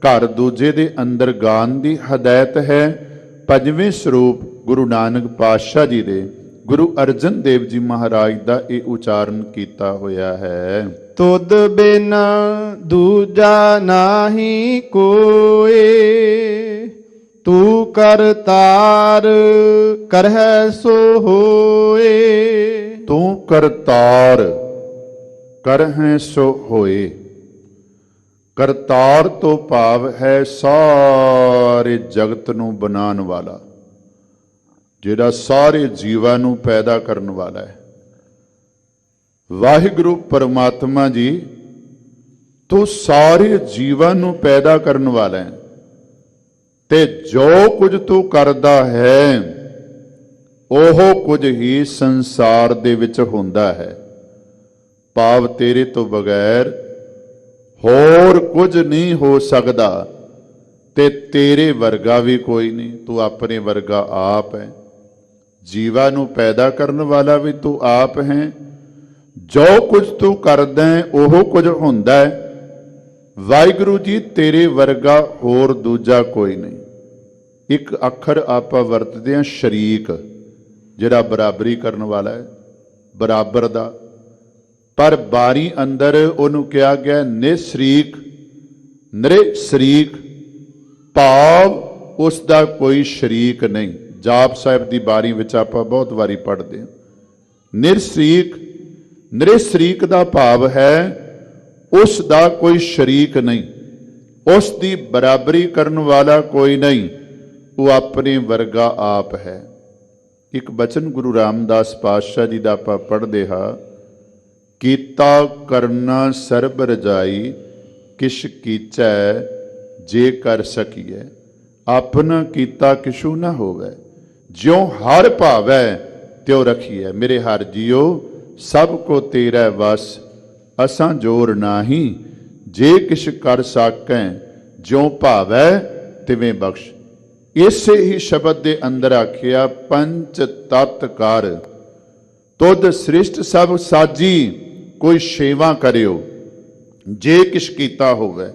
ਘਰ ਦੂਜੇ ਦੇ ਅੰਦਰ ਗਾਣ ਦੀ ਹਦਾਇਤ ਹੈ। ਪੰਜਵੇਂ ਸਰੂਪ ਗੁਰੂ ਨਾਨਕ ਪਾਤਸ਼ਾਹ ਜੀ ਦੇ, ਗੁਰੂ ਅਰਜਨ ਦੇਵ ਜੀ ਮਹਾਰਾਜ ਦਾ ਇਹ ਉਚਾਰਨ ਕੀਤਾ ਹੋਇਆ ਹੈ। ਤੁਧ ਬਿਨ ਦੂਜਾ ਨਾਹੀ ਕੋਏ, ਤੂੰ ਕਰਤਾਰ ਕਰਹਿ ਸੋ ਹੋਏ। ਤੂੰ ਕਰਤਾਰ ਕਰਹਿ ਸੋ ਹੋਏ। ਕਰਤਾਰ ਤੋਂ ਭਾਵ ਹੈ ਸਾਰੇ ਜਗਤ ਨੂੰ ਬਣਾਉਣ ਵਾਲਾ, ਜਿਹੜਾ ਸਾਰੇ ਜੀਵਾਂ ਨੂੰ ਪੈਦਾ ਕਰਨ ਵਾਲਾ ਹੈ। ਵਾਹਿਗੁਰੂ ਪਰਮਾਤਮਾ ਜੀ, ਤੂੰ ਸਾਰੇ ਜੀਵਾਂ ਨੂੰ ਪੈਦਾ ਕਰਨ ਵਾਲਾ ਹੈ, ਤੇ ਜੋ ਕੁਝ ਤੂੰ ਕਰਦਾ ਹੈ ਉਹ ਕੁਝ ਹੀ ਸੰਸਾਰ ਦੇ ਵਿੱਚ ਹੁੰਦਾ ਹੈ। ਭਾਵ ਤੇਰੇ ਤੋਂ ਬਗੈਰ ਹੋਰ ਕੁਝ ਨਹੀਂ ਹੋ ਸਕਦਾ, ਤੇ ਤੇਰੇ ਵਰਗਾ ਵੀ ਕੋਈ ਨਹੀਂ। ਤੂੰ ਆਪਣੇ ਵਰਗਾ ਆਪ ਹੈ। ਜੀਵਾਂ ਨੂੰ ਪੈਦਾ ਕਰਨ ਵਾਲਾ ਵੀ ਤੂੰ ਆਪ ਹੈ। ਜੋ ਕੁਝ ਤੂੰ ਕਰਦਾ ਹੈ ਉਹ ਕੁਝ ਹੁੰਦਾ ਹੈ। ਵਾਹਿਗੁਰੂ ਜੀ, ਤੇਰੇ ਵਰਗਾ ਹੋਰ ਦੂਜਾ ਕੋਈ ਨਹੀਂ। ਇੱਕ ਅੱਖਰ ਆਪਾਂ ਵਰਤਦੇ ਹਾਂ ਸ਼ਰੀਕ, ਜਿਹੜਾ ਬਰਾਬਰੀ ਕਰਨ ਵਾਲਾ ਹੈ, ਬਰਾਬਰ ਦਾ। ਪਰ ਬਾਣੀ ਅੰਦਰ ਉਹਨੂੰ ਕਿਹਾ ਗਿਆ ਨਿਸਰੀਕ, ਨਿਰੇ ਸ਼ਰੀਕ, ਭਾਵ ਉਸ ਦਾ ਕੋਈ ਸ਼ਰੀਕ ਨਹੀਂ। ਜਾਪ ਸਾਹਿਬ ਦੀ ਬਾਣੀ ਵਿੱਚ ਆਪਾਂ ਬਹੁਤ ਵਾਰੀ ਪੜ੍ਹਦੇ ਹਾਂ ਨਿਰਸ਼ਰੀਕ। ਨਿਰੇ ਸ਼ਰੀਕ ਦਾ ਭਾਵ ਹੈ ਉਸ ਦਾ ਕੋਈ ਸ਼ਰੀਕ ਨਹੀਂ, ਉਸ ਦੀ ਬਰਾਬਰੀ ਕਰਨ ਵਾਲਾ ਕੋਈ ਨਹੀਂ, ਉਹ ਆਪਣੇ ਵਰਗਾ ਆਪ ਹੈ। ਇੱਕ ਬਚਨ ਗੁਰੂ ਰਾਮਦਾਸ ਪਾਤਸ਼ਾਹ ਜੀ ਦਾ ਆਪਾਂ ਪੜ੍ਹਦੇ ਹਾਂ, ਕੀਤਾ ਕਰਨਾ ਸਰਬ ਰਜਾਈ, ਕਿਛ ਕੀਚੈ ਜੇ ਕਰ ਸਕੀਐ। ਆਪਣਾ ਕੀਤਾ ਕਿਛੂ ਨਾ ਹੋਵੇ, ਜਿਉ ਹਰ ਭਾਵੈ ਤਿਉ ਰਖੀਐ। ਮੇਰੇ ਹਰ ਜੀਓ, ਸਭ ਕੋ ਤੇਰਾ ਵਸ, ਅਸਾਂ ਜੋਰ ਨਾਹੀ, ਜੇ ਕਿਛ ਕਰ ਸਾਕੈ, ਜਿਉ ਭਾਵੈ ਤਿਵੇਂ ਬਖਸ਼। ਇਸੇ ਹੀ ਸ਼ਬਦ ਦੇ ਅੰਦਰ ਆਖਿਆ, ਪੰਚ ਤਤ ਕਰ ਤੁਧ ਸ੍ਰਿਸ਼ਟ ਸਭ ਸਾਜੀ, ਕੋਈ ਸੇਵਾ ਕਰਿਓ ਜੇ ਕਿਛ ਕੀਤਾ ਹੋਵੇ।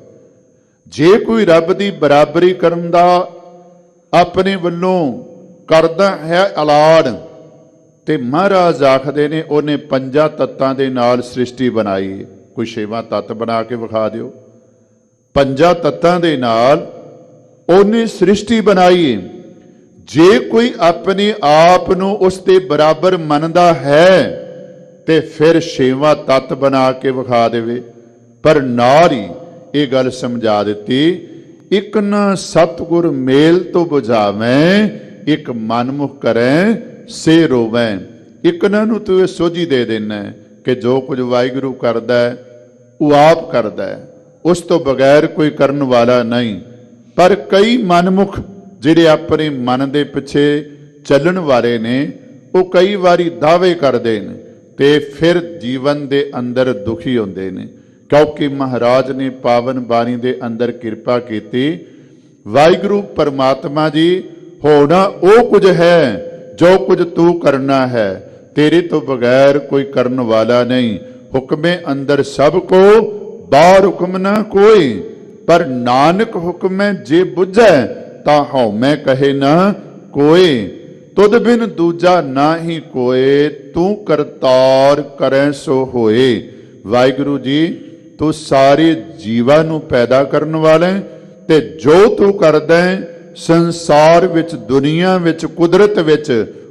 ਜੇ ਕੋਈ ਰੱਬ ਦੀ ਬਰਾਬਰੀ ਕਰਨ ਦਾ ਆਪਣੇ ਵੱਲੋਂ ਕਰਦਾ ਹੈ ਐਲਾਨ, ਤੇ ਮਹਾਰਾਜ ਆਖਦੇ ਨੇ ਉਹਨੇ ਪੰਜਾਂ ਤੱਤਾਂ ਦੇ ਨਾਲ ਸ੍ਰਿਸ਼ਟੀ ਬਣਾਈ। ਕੋਈ ਛੇਵਾਂ ਤੱਤ ਬਣਾ ਕੇ ਵਿਖਾ ਦਿਓ। ਪੰਜਾਂ ਤੱਤਾਂ ਦੇ ਨਾਲ ਉਹਨੇ ਸ੍ਰਿਸ਼ਟੀ ਬਣਾਈ। ਜੇ ਕੋਈ ਆਪਣੇ ਆਪ ਨੂੰ ਉਸ ਦੇ ਬਰਾਬਰ ਮੰਨਦਾ ਹੈ ਤੇ ਫਿਰ ਛੇਵਾਂ ਤੱਤ ਬਣਾ ਕੇ ਵਿਖਾ ਦੇਵੇ। ਪਰ ਨਾਲ ਹੀ ਇਹ ਗੱਲ ਸਮਝਾ ਦਿੱਤੀ। ਇਕ ਨ ਸਤਿਗੁਰ ਮੇਲ ਤੋਂ 부ਝਾਵੇਂ, ਇਕ ਮਨਮੁਖ ਕਰੈ ਸੇ ਰੋਵੈ। ਇੱਕ ਨੂੰ ਤੂੰ ਇਹ ਸੋਝੀ ਦੇ ਦੇਣਾ ਕਿ ਜੋ ਕੁਝ ਵਾਹਿਗੁਰੂ ਕਰਦਾ ਹੈ ਉਹ ਆਪ ਕਰਦਾ ਹੈ, ਉਸ ਤੋਂ ਬਗੈਰ ਕੋਈ ਕਰਨ ਵਾਲਾ ਨਹੀਂ। ਪਰ ਕਈ ਮਨਮੁਖ ਜਿਹੜੇ ਆਪਣੇ ਮਨ ਦੇ ਪਿੱਛੇ ਚੱਲਣ ਵਾਲੇ ਨੇ, ਉਹ ਕਈ ਵਾਰੀ ਦਾਅਵੇ ਕਰਦੇ ਨੇ ਤੇ ਫਿਰ ਜੀਵਨ ਦੇ ਅੰਦਰ ਦੁਖੀ ਹੁੰਦੇ ਨੇ। ਕਿਉਂਕਿ ਮਹਾਰਾਜ ਨੇ ਪਾਵਨ ਬਾਣੀ ਦੇ ਅੰਦਰ ਕਿਰਪਾ ਕੀਤੀ, ਵਾਹਿਗੁਰੂ ਪਰਮਾਤਮਾ ਜੀ ਹੋਣਾ ਉਹ ਕੁਝ ਹੈ ਜੋ ਕੁਝ ਤੂੰ ਕਰਨਾ ਹੈ, ਤੇਰੇ ਤੋਂ ਬਗੈਰ ਕੋਈ ਕਰਨ ਵਾਲਾ ਨਹੀਂ। ਹੁਕਮੇ ਅੰਦਰ ਸਭ ਕੋ, ਬਾਹਰ ਹੁਕਮ ਨਾ ਕੋਈ। ਪਰ ਨਾਨਕ ਹੁਕਮੈ ਜੇ ਬੁਝੈ, ਤਾਂ ਹਉਮੈ ਕਹੇ ਨਾ ਕੋਏ। ਤੁਧ ਬਿਨ ਦੂਜਾ ਨਾਹੀ ਕੋਏ, ਤੂੰ ਕਰਤਾਰ ਕਰੈ ਸੋ ਹੋਏ। ਵਾਹਿਗੁਰੂ ਜੀ ਤੂੰ ਸਾਰੇ ਜੀਵਾਂ ਨੂੰ ਪੈਦਾ ਕਰਨ ਵਾਲਾ ਹੈ, ਤੇ ਜੋ ਤੂੰ ਕਰਦਾ ਹੈ ਸੰਸਾਰ ਵਿੱਚ, ਦੁਨੀਆ ਵਿੱਚ, ਕੁਦਰਤ ਵਿੱਚ,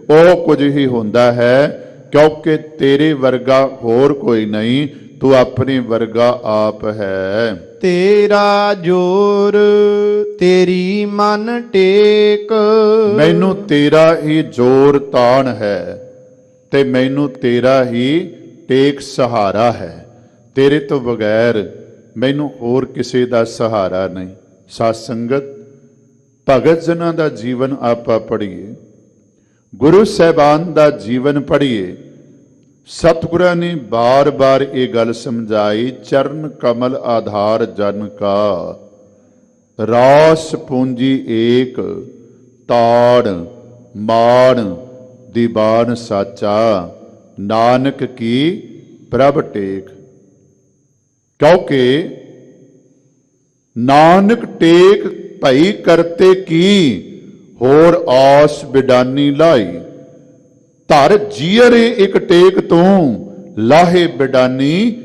ਉਹ ਕੁਝ ਹੀ ਹੁੰਦਾ ਹੈ। ਕਿਉਂਕਿ ਤੇਰੇ ਵਰਗਾ ਹੋਰ ਕੋਈ ਨਹੀਂ, ਤੂੰ ਆਪਣੇ ਵਰਗਾ ਆਪ ਹੈ। ਤੇਰਾ ਜੋਰ ਤੇਰੀ ਮਨ ਟੇਕ, ਮੈਨੂੰ ਤੇਰਾ ਹੀ ਜੋਰ ਤਾਣ ਹੈ ਤੇ ਮੈਨੂੰ ਤੇਰਾ ਹੀ ਟੇਕ ਸਹਾਰਾ ਹੈ। ਤੇਰੇ ਤੋਂ ਬਗੈਰ ਮੈਨੂੰ ਹੋਰ ਕਿਸੇ ਦਾ ਸਹਾਰਾ ਨਹੀਂ। ਸਾਧ ਸੰਗਤ, ਭਗਤ ਜਨਾਂ ਦਾ ਜੀਵਨ ਆਪਾਂ ਪੜ੍ਹੀਏ, ਗੁਰੂ ਸਾਹਿਬਾਨ ਦਾ ਜੀਵਨ ਪੜ੍ਹੀਏ। ਸਤਿਗੁਰਾਂ ਨੇ ਬਾਰ-ਬਾਰ ਇਹ ਗੱਲ ਸਮਝਾਈ, ਚਰਨ ਕਮਲ ਆਧਾਰ ਜਨ ਕਾ, ਰਾਸ ਪੂੰਜੀ ਏਕ, ਤਾੜ ਮਾਣ ਦੀਵਾਨ ਸਾਚਾ, ਨਾਨਕ ਕੀ ਪ੍ਰਭ ਟੇਕ। ਕਿਉਂਕਿ ਨਾਨਕ ਟੇਕ ਭਈ ਕਰਤੇ ਕੀ, ਹੋਰ ਆਸ ਬਿਡਾਨੀ ਲਾਈ। ਧਰ ਜੀਅਰੇ ਇੱਕ ਟੇਕ ਤੂੰ, ਲਾਹੇ ਬਿਡਾਨੀ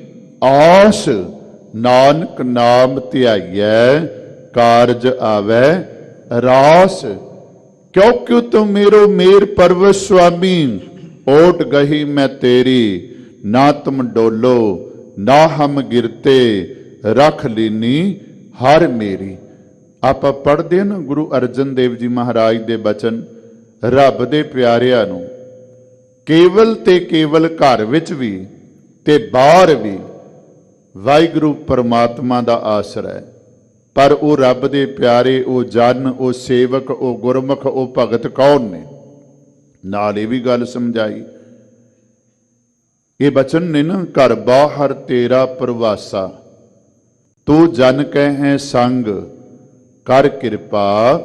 ਆਸ। ਨਾਨਕ ਨਾਮ ਧਿਆਈਐ, ਕਾਰਜ ਆਵੈ ਰਾਸ। ਕਿਉਂਕਿ ਤੂੰ ਮੇਰੋ ਮੇਰ ਪਰਵਸ ਸੁਆਮੀ, ਓਟ ਗਹੀ ਮੈਂ ਤੇਰੀ, ਨਾ ਤੁਮ ਡੋਲੋ ਨਾ ਹਮ ਗਿਰਤੇ, ਰਖ ਲੀਨੀ ਹਰ ਮੇਰੀ। ਆਪਾਂ ਪੜ੍ਹਦੇ ਨਾ ਗੁਰੂ ਅਰਜਨ ਦੇਵ ਜੀ ਮਹਾਰਾਜ ਦੇ ਬਚਨ, ਰੱਬ ਦੇ ਪਿਆਰਿਆਂ ਨੂੰ ਕੇਵਲ ਤੇ ਕੇਵਲ ਘਰ ਵਿੱਚ ਵੀ ਤੇ ਬਾਹਰ ਵੀ ਵਾਹਿਗੁਰੂ ਪਰਮਾਤਮਾ ਦਾ ਆਸਰਾ ਹੈ। ਪਰ ਉਹ ਰੱਬ ਦੇ ਪਿਆਰੇ, ਉਹ ਜਨ, ਉਹ ਸੇਵਕ, ਉਹ ਗੁਰਮੁਖ, ਉਹ ਭਗਤ ਕੌਣ ਨੇ? ਨਾਲ ਇਹ ਵੀ ਗੱਲ ਸਮਝਾਈ, ਇਹ ਬਚਨ ਨੇ ਨਾ, ਘਰ ਬਾਹਰ ਤੇਰਾ ਪ੍ਰਵਾਸਾ, ਤੂੰ ਜਨ ਕਹਿ ਸੰਗ, ਕਰ ਕਿਰਪਾ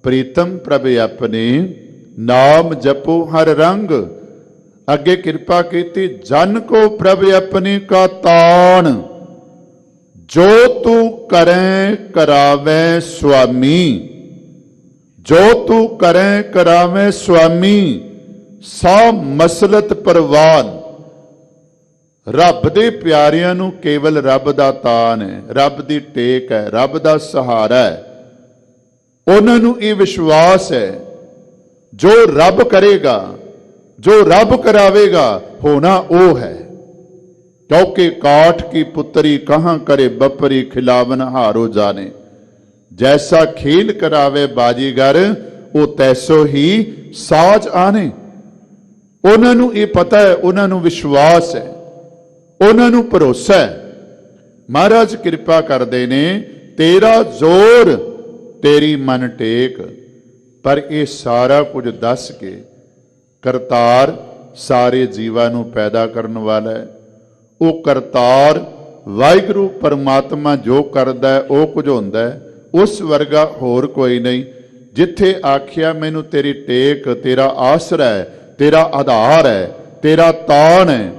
ਪ੍ਰੀਤਮ ਪ੍ਰਭ ਆਪਣੇ, ਨਾਮ ਜਪੋ ਹਰ ਰੰਗ। ਅੱਗੇ ਕਿਰਪਾ ਕੀਤੀ, ਜਨ ਕੋ ਪ੍ਰਭ ਆਪਣੇ ਕਾ ਤਾਣ, ਜੋ ਤੂੰ ਕਰੈ ਕਰਾਵੇ ਸੁਆਮੀ। ਜੋ ਤੂੰ ਕਰੈ ਕਰਾਵੇ ਸੁਆਮੀ, ਸਾ ਮਸਲਤ ਪਰਵਾਨ। ਰੱਬ ਦੇ ਪਿਆਰਿਆਂ ਨੂੰ ਕੇਵਲ ਰੱਬ ਦਾ ਤਾਣ ਹੈ, ਰੱਬ ਦੀ ਟੇਕ ਹੈ, ਰੱਬ ਦਾ ਸਹਾਰਾ ਹੈ। ਉਹਨਾਂ ਨੂੰ ਇਹ ਵਿਸ਼ਵਾਸ ਹੈ, ਜੋ ਰੱਬ ਕਰੇਗਾ, ਜੋ ਰੱਬ ਕਰਾਵੇਗਾ, ਹੋਣਾ ਉਹ ਹੈ। ਕਿਉਂਕਿ ਕਾਠ ਕੀ ਪੁੱਤਰੀ ਕਹਾਂ ਕਰੇ ਬਪਰੀ, ਖਿਲਾਵਨ ਹਾਰੋ ਜਾਣੇ। ਜੈਸਾ ਖੇਲ ਕਰਾਵੇ ਬਾਜੀਗਰ, ਉਹ ਤੈਸੋ ਹੀ ਸਾਜ ਆਣੇ। ਉਹਨਾਂ ਨੂੰ ਇਹ ਪਤਾ ਹੈ, ਉਹਨਾਂ ਨੂੰ ਵਿਸ਼ਵਾਸ ਹੈ, ਉਹਨਾਂ ਨੂੰ ਭਰੋਸਾ ਹੈ। ਮਹਾਰਾਜ ਕਿਰਪਾ ਕਰਦੇ ਨੇ, ਤੇਰਾ ਜ਼ੋਰ ਤੇਰੀ ਮਨ ਟੇਕ। ਪਰ ਇਹ ਸਾਰਾ ਕੁਝ ਦੱਸ ਕੇ, ਕਰਤਾਰ ਸਾਰੇ ਜੀਵਾਂ ਨੂੰ ਪੈਦਾ ਕਰਨ ਵਾਲਾ ਹੈ। ਉਹ ਕਰਤਾਰ ਵਾਹਿਗੁਰੂ ਪਰਮਾਤਮਾ ਜੋ ਕਰਦਾ ਹੈ ਉਹ ਕੁਝ ਹੁੰਦਾ ਹੈ, ਉਸ ਵਰਗਾ ਹੋਰ ਕੋਈ ਨਹੀਂ। ਜਿੱਥੇ ਆਖਿਆ ਮੈਨੂੰ ਤੇਰੀ ਟੇਕ, ਤੇਰਾ ਆਸਰਾ ਹੈ, ਤੇਰਾ ਆਧਾਰ ਹੈ, ਤੇਰਾ ਤਾਣ ਹੈ,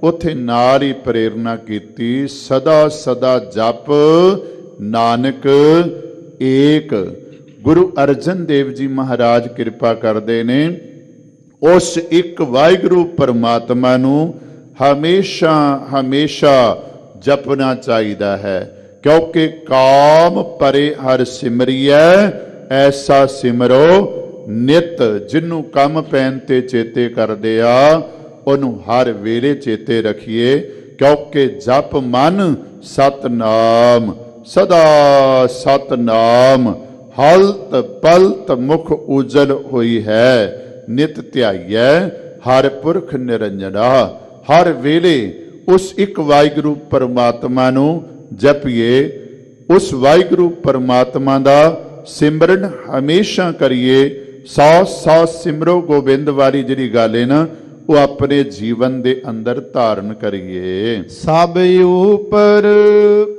ਉੱਥੇ ਨਾਲ ਹੀ ਪ੍ਰੇਰਨਾ ਕੀਤੀ, ਸਦਾ ਸਦਾ ਜਪ ਨਾਨਕ ਏਕ। ਗੁਰੂ ਅਰਜਨ ਦੇਵ ਜੀ ਮਹਾਰਾਜ ਕਿਰਪਾ ਕਰਦੇ ਨੇ, ਉਸ ਇੱਕ ਵਾਹਿਗੁਰੂ ਪਰਮਾਤਮਾ ਨੂੰ ਹਮੇਸ਼ਾ ਹਮੇਸ਼ਾ ਜਪਣਾ ਚਾਹੀਦਾ ਹੈ। ਕਿਉਂਕਿ ਕਾਮ ਪਰੇ ਹਰ ਸਿਮਰਿਐ, ਐਸਾ ਸਿਮਰੋ ਨਿਤ। ਜਿਹਨੂੰ ਕੰਮ ਪੈਣ ਤੇ ਚੇਤੇ ਕਰਦੇ ਆ, ਉਹਨੂੰ ਹਰ ਵੇਲੇ ਚੇਤੇ ਰੱਖੀਏ। ਕਿਉਂਕਿ ਜਪ ਮਨ ਸਤਨਾਮ, ਸਦਾ ਸਤਨਾਮ ਹਲਤ ਪਲਤ ਮੁਖ ਉਜਲ ਹੋਈ ਹੈ। ਨਿਤ ਧਿਆਈਐ ਹਰ ਪੁਰਖ ਨਿਰੰਜਨਾ। ਹਰ ਵੇਲੇ ਉਸ ਇੱਕ ਵਾਹਿਗੁਰੂ ਪਰਮਾਤਮਾ ਨੂੰ ਜਪੀਏ, ਉਸ ਵਾਹਿਗੁਰੂ ਪਰਮਾਤਮਾ ਦਾ ਸਿਮਰਨ ਹਮੇਸ਼ਾ ਕਰੀਏ। ਸੌ ਸੌ ਸਿਮਰੋ ਗੋਬਿੰਦ ਵਾਲੀ ਜਿਹੜੀ ਗੱਲ ਹੈ ਨਾ, ਉਹ ਆਪਣੇ ਜੀਵਨ ਦੇ ਅੰਦਰ ਧਾਰਨ ਕਰੀਏ। ਸਭ ਉਪਰ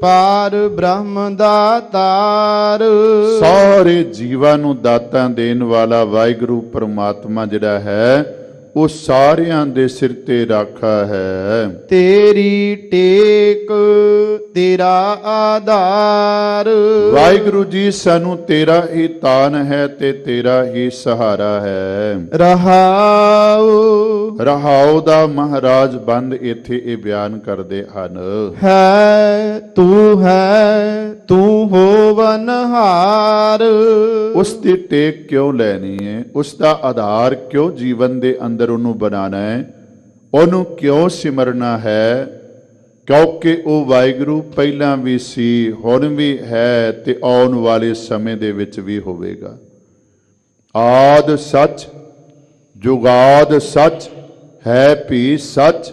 ਪਾਰ ਬ੍ਰਹਮ ਦਾਤਾਰ। ਸਾਰੇ ਜੀਵਾਂ ਨੂੰ ਦਾਤਾਂ ਦੇਣ ਵਾਲਾ ਵਾਹਿਗੁਰੂ ਪਰਮਾਤਮਾ ਜਿਹੜਾ ਹੈ, ਉਹ ਸਾਰਿਆਂ ਦੇ ਸਿਰ ਤੇ ਰਾਖਾ ਹੈ। ਤੇਰੀ ਟੇਕ ਤੇਰਾ ਆਧਾਰ। ਵਾਹਿਗੁਰੂ ਜੀ ਸਾਨੂੰ ਤੇਰਾ ਹੀ ਤਾਨ ਹੈ ਤੇ ਤੇਰਾ ਹੀ ਸਹਾਰਾ ਹੈ। ਰਹਾਉ ਰਹਾਉ ਦਾ ਮਹਾਰਾਜ ਬੰਦ ਇੱਥੇ ਇਹ ਬਿਆਨ ਕਰਦੇ ਹਨ। ਹੈ ਤੂੰ ਹੋਵਨਹਾਰ। ਉਸ ਦੀ ਟੇਕ ਕਿਉਂ ਲੈਣੀ ਹੈ? ਉਸ ਦਾ ਆਧਾਰ ਕਿਉਂ ਜੀਵਨ ਦੇ ਅੰਦਰ ਉਹਨੂੰ ਬਣਾਉਣਾ ਹੈ? ਉਹਨੂੰ ਕਿਉਂ ਸਿਮਰਨਾ ਹੈ? ਕਿਉਂਕਿ ਉਹ ਵਾਹਿਗੁਰੂ ਪਹਿਲਾਂ ਵੀ ਸੀ, ਹੁਣ ਵੀ ਹੈ ਤੇ ਆਉਣ ਵਾਲੇ ਸਮੇਂ ਦੇ ਵਿੱਚ ਵੀ ਹੋਵੇਗਾ। ਆਦ ਸੱਚ ਜੁਗਾਦ ਸੱਚ ਹੈ ਭੀ ਸੱਚ,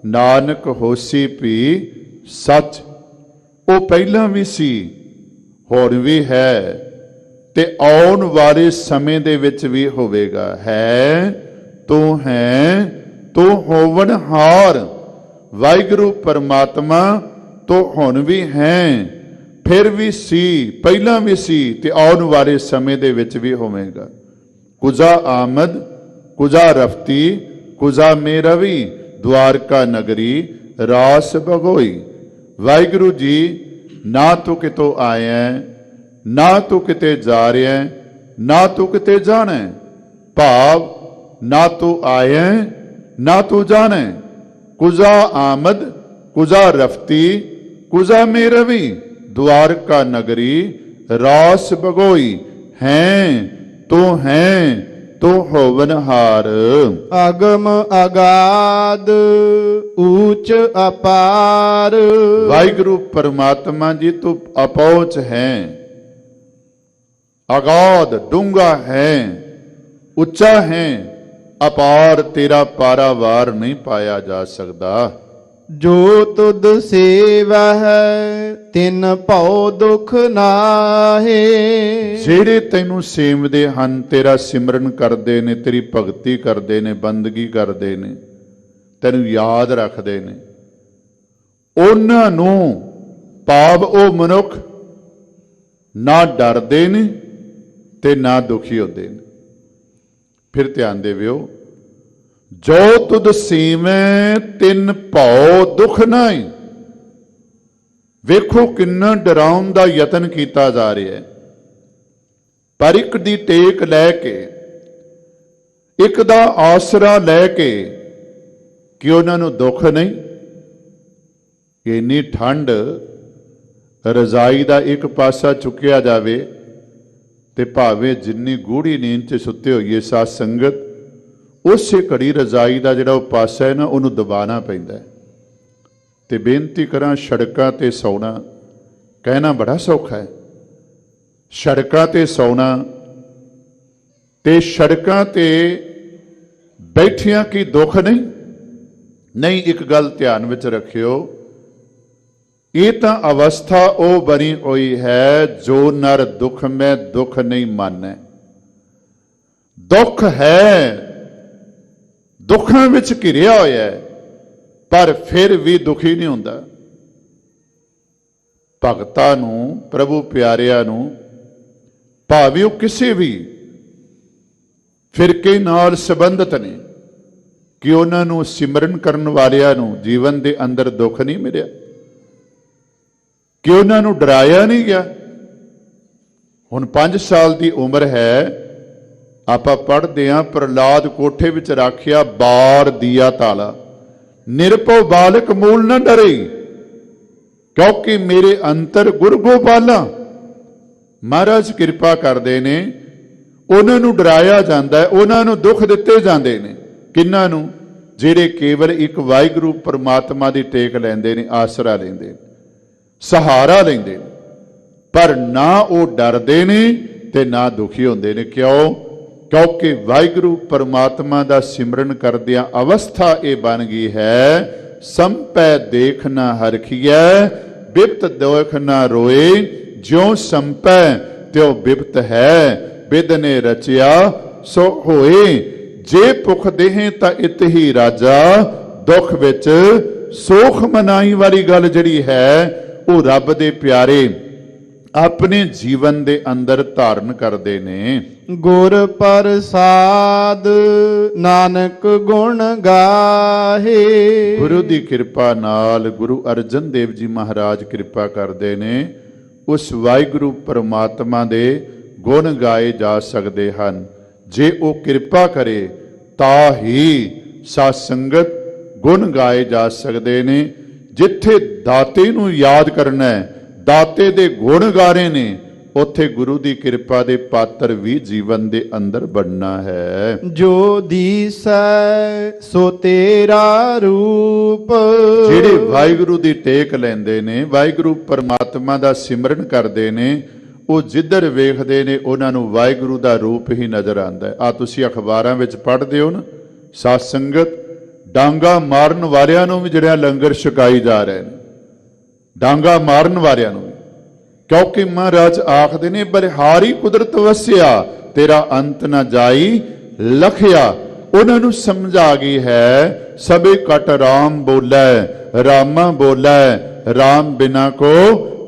ਨਾਨਕ ਹੋਸੀ ਭੀ ਸੱਚ। ਉਹ ਪਹਿਲਾਂ ਵੀ ਸੀ, ਹੁਣ ਵੀ ਹੈ ਤੇ ਆਉਣ ਵਾਲੇ ਸਮੇਂ ਦੇ ਵਿੱਚ ਵੀ ਹੋਵੇਗਾ। ਹੈ ਤੂੰ ਹੋਵਨਹਾਰ। ਵਾਹਿਗੁਰੂ ਪਰਮਾਤਮਾ ਤੋਂ ਹੁਣ ਵੀ ਹੈ, ਫਿਰ ਵੀ ਸੀ, ਪਹਿਲਾਂ ਵੀ ਸੀ ਤੇ ਆਉਣ ਵਾਲੇ ਸਮੇਂ ਦੇ ਵਿੱਚ ਵੀ ਹੋਵੇਗਾ। ਕੁਜਾ ਆਮਦ ਕੁਜਾ ਰਫਤੀ ਕੁਜਾ ਮੇ ਰਵੀ, ਦੁਆਰਕਾ ਨਗਰੀ ਰਾਸ ਭਗੋਈ। ਵਾਹਿਗੁਰੂ ਜੀ, ਨਾ ਤੂੰ ਕਿਤੋਂ ਆਇਆ, ਨਾ ਤੂੰ ਕਿਤੇ ਜਾ ਰਿਹਾ, ਨਾ ਤੂੰ ਕਿਤੇ ਜਾਣਾ। ਭਾਵ ਨਾ ਤੂੰ ਆਇਆ ਨਾ ਤੂੰ ਜਾਣਾ। ਕੁਜਾ ਆਮਦ ਕੁਜਾ ਰਫਤੀ ਕੁਜਾ ਮੇ ਰਵੀ, ਦੁਆਰਕਾ ਨਗਰੀ ਰਾਸ ਭਗੋਈ। ਹੈ ਤੂੰ ਹੋਵਨਹਾਰ। ਅਗਮ ਅਗਾਧ ਊਚ ਅਪਾਰ। ਵਾਹਿਗੁਰੂ ਪਰਮਾਤਮਾ ਜੀ ਤੂੰ ਅਪਹੁੰਚ ਹੈ, ਅਗਾਧ ਡੂੰਘਾ ਹੈ, ਉੱਚਾ ਹੈ, ਅਪਾਰ, ਤੇਰਾ ਪਾਰਾਵਾਰ ਨਹੀਂ ਪਾਇਆ ਜਾ ਸਕਦਾ। ਜੋ ਤੁਧ ਸੇਵਹਿ ਤਿਨ ਭਉ ਦੁਖ ਨਾਹੇ। ਜਿਹੜੇ ਤੈਨੂੰ ਸੇਵਦੇ ਹਨ, ਤੇਰਾ ਸਿਮਰਨ ਕਰਦੇ ਨੇ, ਤੇਰੀ ਭਗਤੀ ਕਰਦੇ ਨੇ, ਬੰਦਗੀ ਕਰਦੇ ਨੇ, ਤੈਨੂੰ ਯਾਦ ਰੱਖਦੇ ਨੇ, ਉਹਨਾਂ ਨੂੰ ਭਾਵ ਉਹ ਮਨੁੱਖ ਨਾ ਡਰਦੇ ਨੇ ਤੇ ਨਾ ਦੁਖੀ ਹੁੰਦੇ ਨੇ। ਫਿਰ ਧਿਆਨ ਦੇਵਿਓ, ਜੋ ਤੁਧ ਸੀਵੇਂ ਤਿਨ ਭਉ ਦੁਖ ਨਾਹੀ। ਵੇਖੋ ਕਿੰਨਾ ਡਰਾਉਣ ਦਾ ਯਤਨ ਕੀਤਾ ਜਾ ਰਿਹਾ ਹੈ। ਪਰ ਇੱਕ ਦੀ ਟੇਕ ਲੈ ਕੇ, ਇੱਕ ਦਾ ਆਸਰਾ ਲੈ ਕੇ, ਕਿ ਉਹਨਾਂ ਨੂੰ ਦੁੱਖ ਨਹੀਂ। ਇੰਨੀ ਠੰਡ, ਰਜ਼ਾਈ ਦਾ ਇੱਕ ਪਾਸਾ ਚੁੱਕਿਆ ਜਾਵੇ ਤੇ ਭਾਵੇਂ ਜਿੰਨੀ ਗੂੜੀ ਨੀਂਦ 'ਚ ਸੁੱਤੇ ਹੋਈਏ ਸਾਧ ਸੰਗਤ, ਉਸੇ ਘੜੀ ਰਜ਼ਾਈ ਦਾ ਜਿਹੜਾ ਉਹ ਪਾਸਾ ਹੈ ਨਾ, ਉਹਨੂੰ ਦਬਾਉਣਾ ਪੈਂਦਾ ਹੈ। ਤੇ ਬੇਨਤੀ ਕਰਾਂ, ਸੜਕਾਂ ਤੇ ਸੌਣਾ ਕਹਿਣਾ ਬੜਾ ਸੌਖਾ ਹੈ। ਸੜਕਾਂ ਤੇ ਸੌਣਾ ਤੇ ਸੜਕਾਂ ਤੇ ਬੈਠਿਆਂ ਕੀ ਦੁੱਖ ਨਹੀਂ। ਇੱਕ ਗੱਲ ਧਿਆਨ ਵਿੱਚ ਰੱਖਿਓ, ਇਹ ਤਾਂ ਅਵਸਥਾ ਉਹ ਬਣੀ ਹੋਈ ਹੈ ਜੋ ਨਰ ਦੁੱਖ ਮੈਂ ਦੁੱਖ ਨਹੀਂ ਮਾਨੈ। ਦੁੱਖ ਹੈ, ਦੁੱਖਾਂ ਵਿੱਚ ਘਿਰਿਆ ਹੋਇਆ ਹੈ, ਪਰ ਫਿਰ ਵੀ ਦੁਖੀ ਨਹੀਂ ਹੁੰਦਾ। ਭਗਤਾਂ ਨੂੰ, ਪ੍ਰਭੂ ਪਿਆਰਿਆਂ ਨੂੰ, ਭਾਵੇਂ ਉਹ ਕਿਸੇ ਵੀ ਫਿਰਕੇ ਨਾਲ ਸੰਬੰਧਿਤ ਨੇ, ਕਿ ਉਹਨਾਂ ਨੂੰ ਸਿਮਰਨ ਕਰਨ ਵਾਲਿਆਂ ਨੂੰ ਜੀਵਨ ਦੇ ਅੰਦਰ ਦੁੱਖ ਨਹੀਂ ਮਿਲਿਆ, ਕਿ ਉਹਨਾਂ ਨੂੰ ਡਰਾਇਆ ਨਹੀਂ ਗਿਆ। ਹੁਣ 5 ਸਾਲ ਦੀ ਉਮਰ ਹੈ, ਆਪਾਂ ਪੜ੍ਹਦੇ ਹਾਂ, ਪ੍ਰਹਲਾਦ ਕੋਠੇ ਵਿੱਚ ਰਾਖਿਆ ਬਾਰ ਦੀਆ ਤਾਲਾ, ਨਿਰਭਉ ਬਾਲਕ ਮੂਲ ਨਾ ਡਰੇ, ਕਿਉਂਕਿ ਮੇਰੇ ਅੰਤਰ ਗੁਰ ਗੋਪਾਲਾ। ਮਹਾਰਾਜ ਕਿਰਪਾ ਕਰਦੇ ਨੇ, ਉਹਨਾਂ ਨੂੰ ਡਰਾਇਆ ਜਾਂਦਾ ਹੈ, ਉਹਨਾਂ ਨੂੰ ਦੁੱਖ ਦਿੱਤੇ ਜਾਂਦੇ ਨੇ। ਕਿਹਨਾਂ ਨੂੰ? ਜਿਹੜੇ ਕੇਵਲ ਇੱਕ ਵਾਹਿਗੁਰੂ ਪਰਮਾਤਮਾ ਦੀ ਟੇਕ ਲੈਂਦੇ ਨੇ, ਆਸਰਾ ਲੈਂਦੇ ਨੇ, ਸਹਾਰਾ ਲੈਂਦੇ ਨੇ। ਪਰ ਨਾ ਉਹ ਡਰਦੇ ਨੇ ਤੇ ਨਾ ਦੁਖੀ ਹੁੰਦੇ ਨੇ। ਕਿਉਂ? ਕਿਉਂਕਿ ਵਾਹਿਗੁਰੂ ਪਰਮਾਤਮਾ ਦਾ ਸਿਮਰਨ ਕਰਦਿਆਂ ਅਵਸਥਾ ਇਹ ਬਣ ਗਈ ਹੈ, ਸੰਪੈ ਦੇਖ ਨਾ ਹਰਖੀਐ, ਬਿਪਤ ਦੋਖ ਨਾ ਰੋਏ, ਜਿਉ ਸੰਪੈ ਤਿਉ ਬਿਪਤ ਹੈ, ਬਿਦ ਨੇ ਰਚਿਆ ਸੋ ਹੋਏ। ਜੇ ਭੁਖ ਦੇਹ ਤਾਂ ਇਤ ਹੀ ਰਾਜਾ, ਦੁੱਖ ਵਿੱਚ ਸੋਖ ਮਨਾਈ ਵਾਲੀ ਗੱਲ ਜਿਹੜੀ ਹੈ ਉਹ ਰੱਬ ਦੇ ਪਿਆਰੇ ਆਪਣੇ ਜੀਵਨ ਦੇ ਅੰਦਰ ਧਾਰਨ ਕਰਦੇ ਨੇ। ਗੁਰ ਪ੍ਰਸਾਦ ਨਾਨਕ ਗੁਣ ਗਾਹੇ। ਗੁਰੂ ਦੀ ਕਿਰਪਾ ਨਾਲ ਗੁਰੂ ਅਰਜਨ ਦੇਵ ਜੀ ਮਹਾਰਾਜ ਕਿਰਪਾ ਕਰਦੇ ਨੇ, ਉਸ ਵਾਹਿਗੁਰੂ ਪਰਮਾਤਮਾ ਦੇ ਗੁਣ ਗਾਏ ਜਾ ਸਕਦੇ ਹਨ। ਜੇ ਉਹ ਕਿਰਪਾ ਕਰੇ ਤਾਂ ਹੀ ਸਾਧ ਸੰਗਤ ਗੁਣ ਗਾਏ ਜਾ ਸਕਦੇ ਨੇ। ਜਿੱਥੇ ਦਾਤੇ ਨੂੰ ਯਾਦ ਕਰਨਾ ਹੈ, ਦਾਤੇ ਦੇ ਗੁਣ ਗਾਰੇ ਨੇ, ਉੱਥੇ ਗੁਰੂ ਦੀ ਕਿਰਪਾ ਦੇ ਪਾਤਰ ਵੀ ਜੀਵਨ ਦੇ ਅੰਦਰ ਬਣਨਾ ਹੈ। ਜੋ ਦੀਸੈ ਸੋ ਤੇਰਾ ਰੂਪ। ਜਿਹੜੇ ਵਾਹਿਗੁਰੂ ਦੀ ਟੇਕ ਲੈਂਦੇ ਨੇ, ਵਾਹਿਗੁਰੂ ਪਰਮਾਤਮਾ ਦਾ ਸਿਮਰਨ ਕਰਦੇ ਨੇ, ਉਹ ਜਿੱਧਰ ਵੇਖਦੇ ਨੇ ਉਹਨਾਂ ਨੂੰ ਵਾਹਿਗੁਰੂ ਦਾ ਰੂਪ ਹੀ ਨਜ਼ਰ ਆਉਂਦਾ ਹੈ। ਆ ਤੁਸੀਂ ਅਖਬਾਰਾਂ ਵਿੱਚ ਪੜ੍ਹਦੇ ਹੋ ਨਾ, ਸਾਧ ਸੰਗਤ ਡਾਂਗਾ ਮਾਰਨ ਵਾਲਿਆਂ ਨੂੰ ਵੀ ਜਿਹੜਾ ਲੰਗਰ ਛਕਾਈ ਜਾ ਰਹੇ ਨੇ, ਡਾਂਗਾ ਮਾਰਨ ਵਾਲਿਆਂ ਨੂੰ, ਕਿਉਂਕਿ ਮਹਾਰਾਜ ਆਖਦੇ ਨੇ ਬਲਿਹਾਰੀ ਕੁਦਰਤ ਵਸਿਆ, ਤੇਰਾ ਅੰਤ ਨਾ ਜਾਈ ਲਖਿਆ। ਉਹਨਾਂ ਨੂੰ ਸਮਝ ਆ ਗਈ ਹੈ, ਸਭੇ ਕਟ ਰਾਮ ਬੋਲੇ, ਰਾਮਾ ਬੋਲੇ, ਰਾਮ ਬਿਨਾ ਕੋ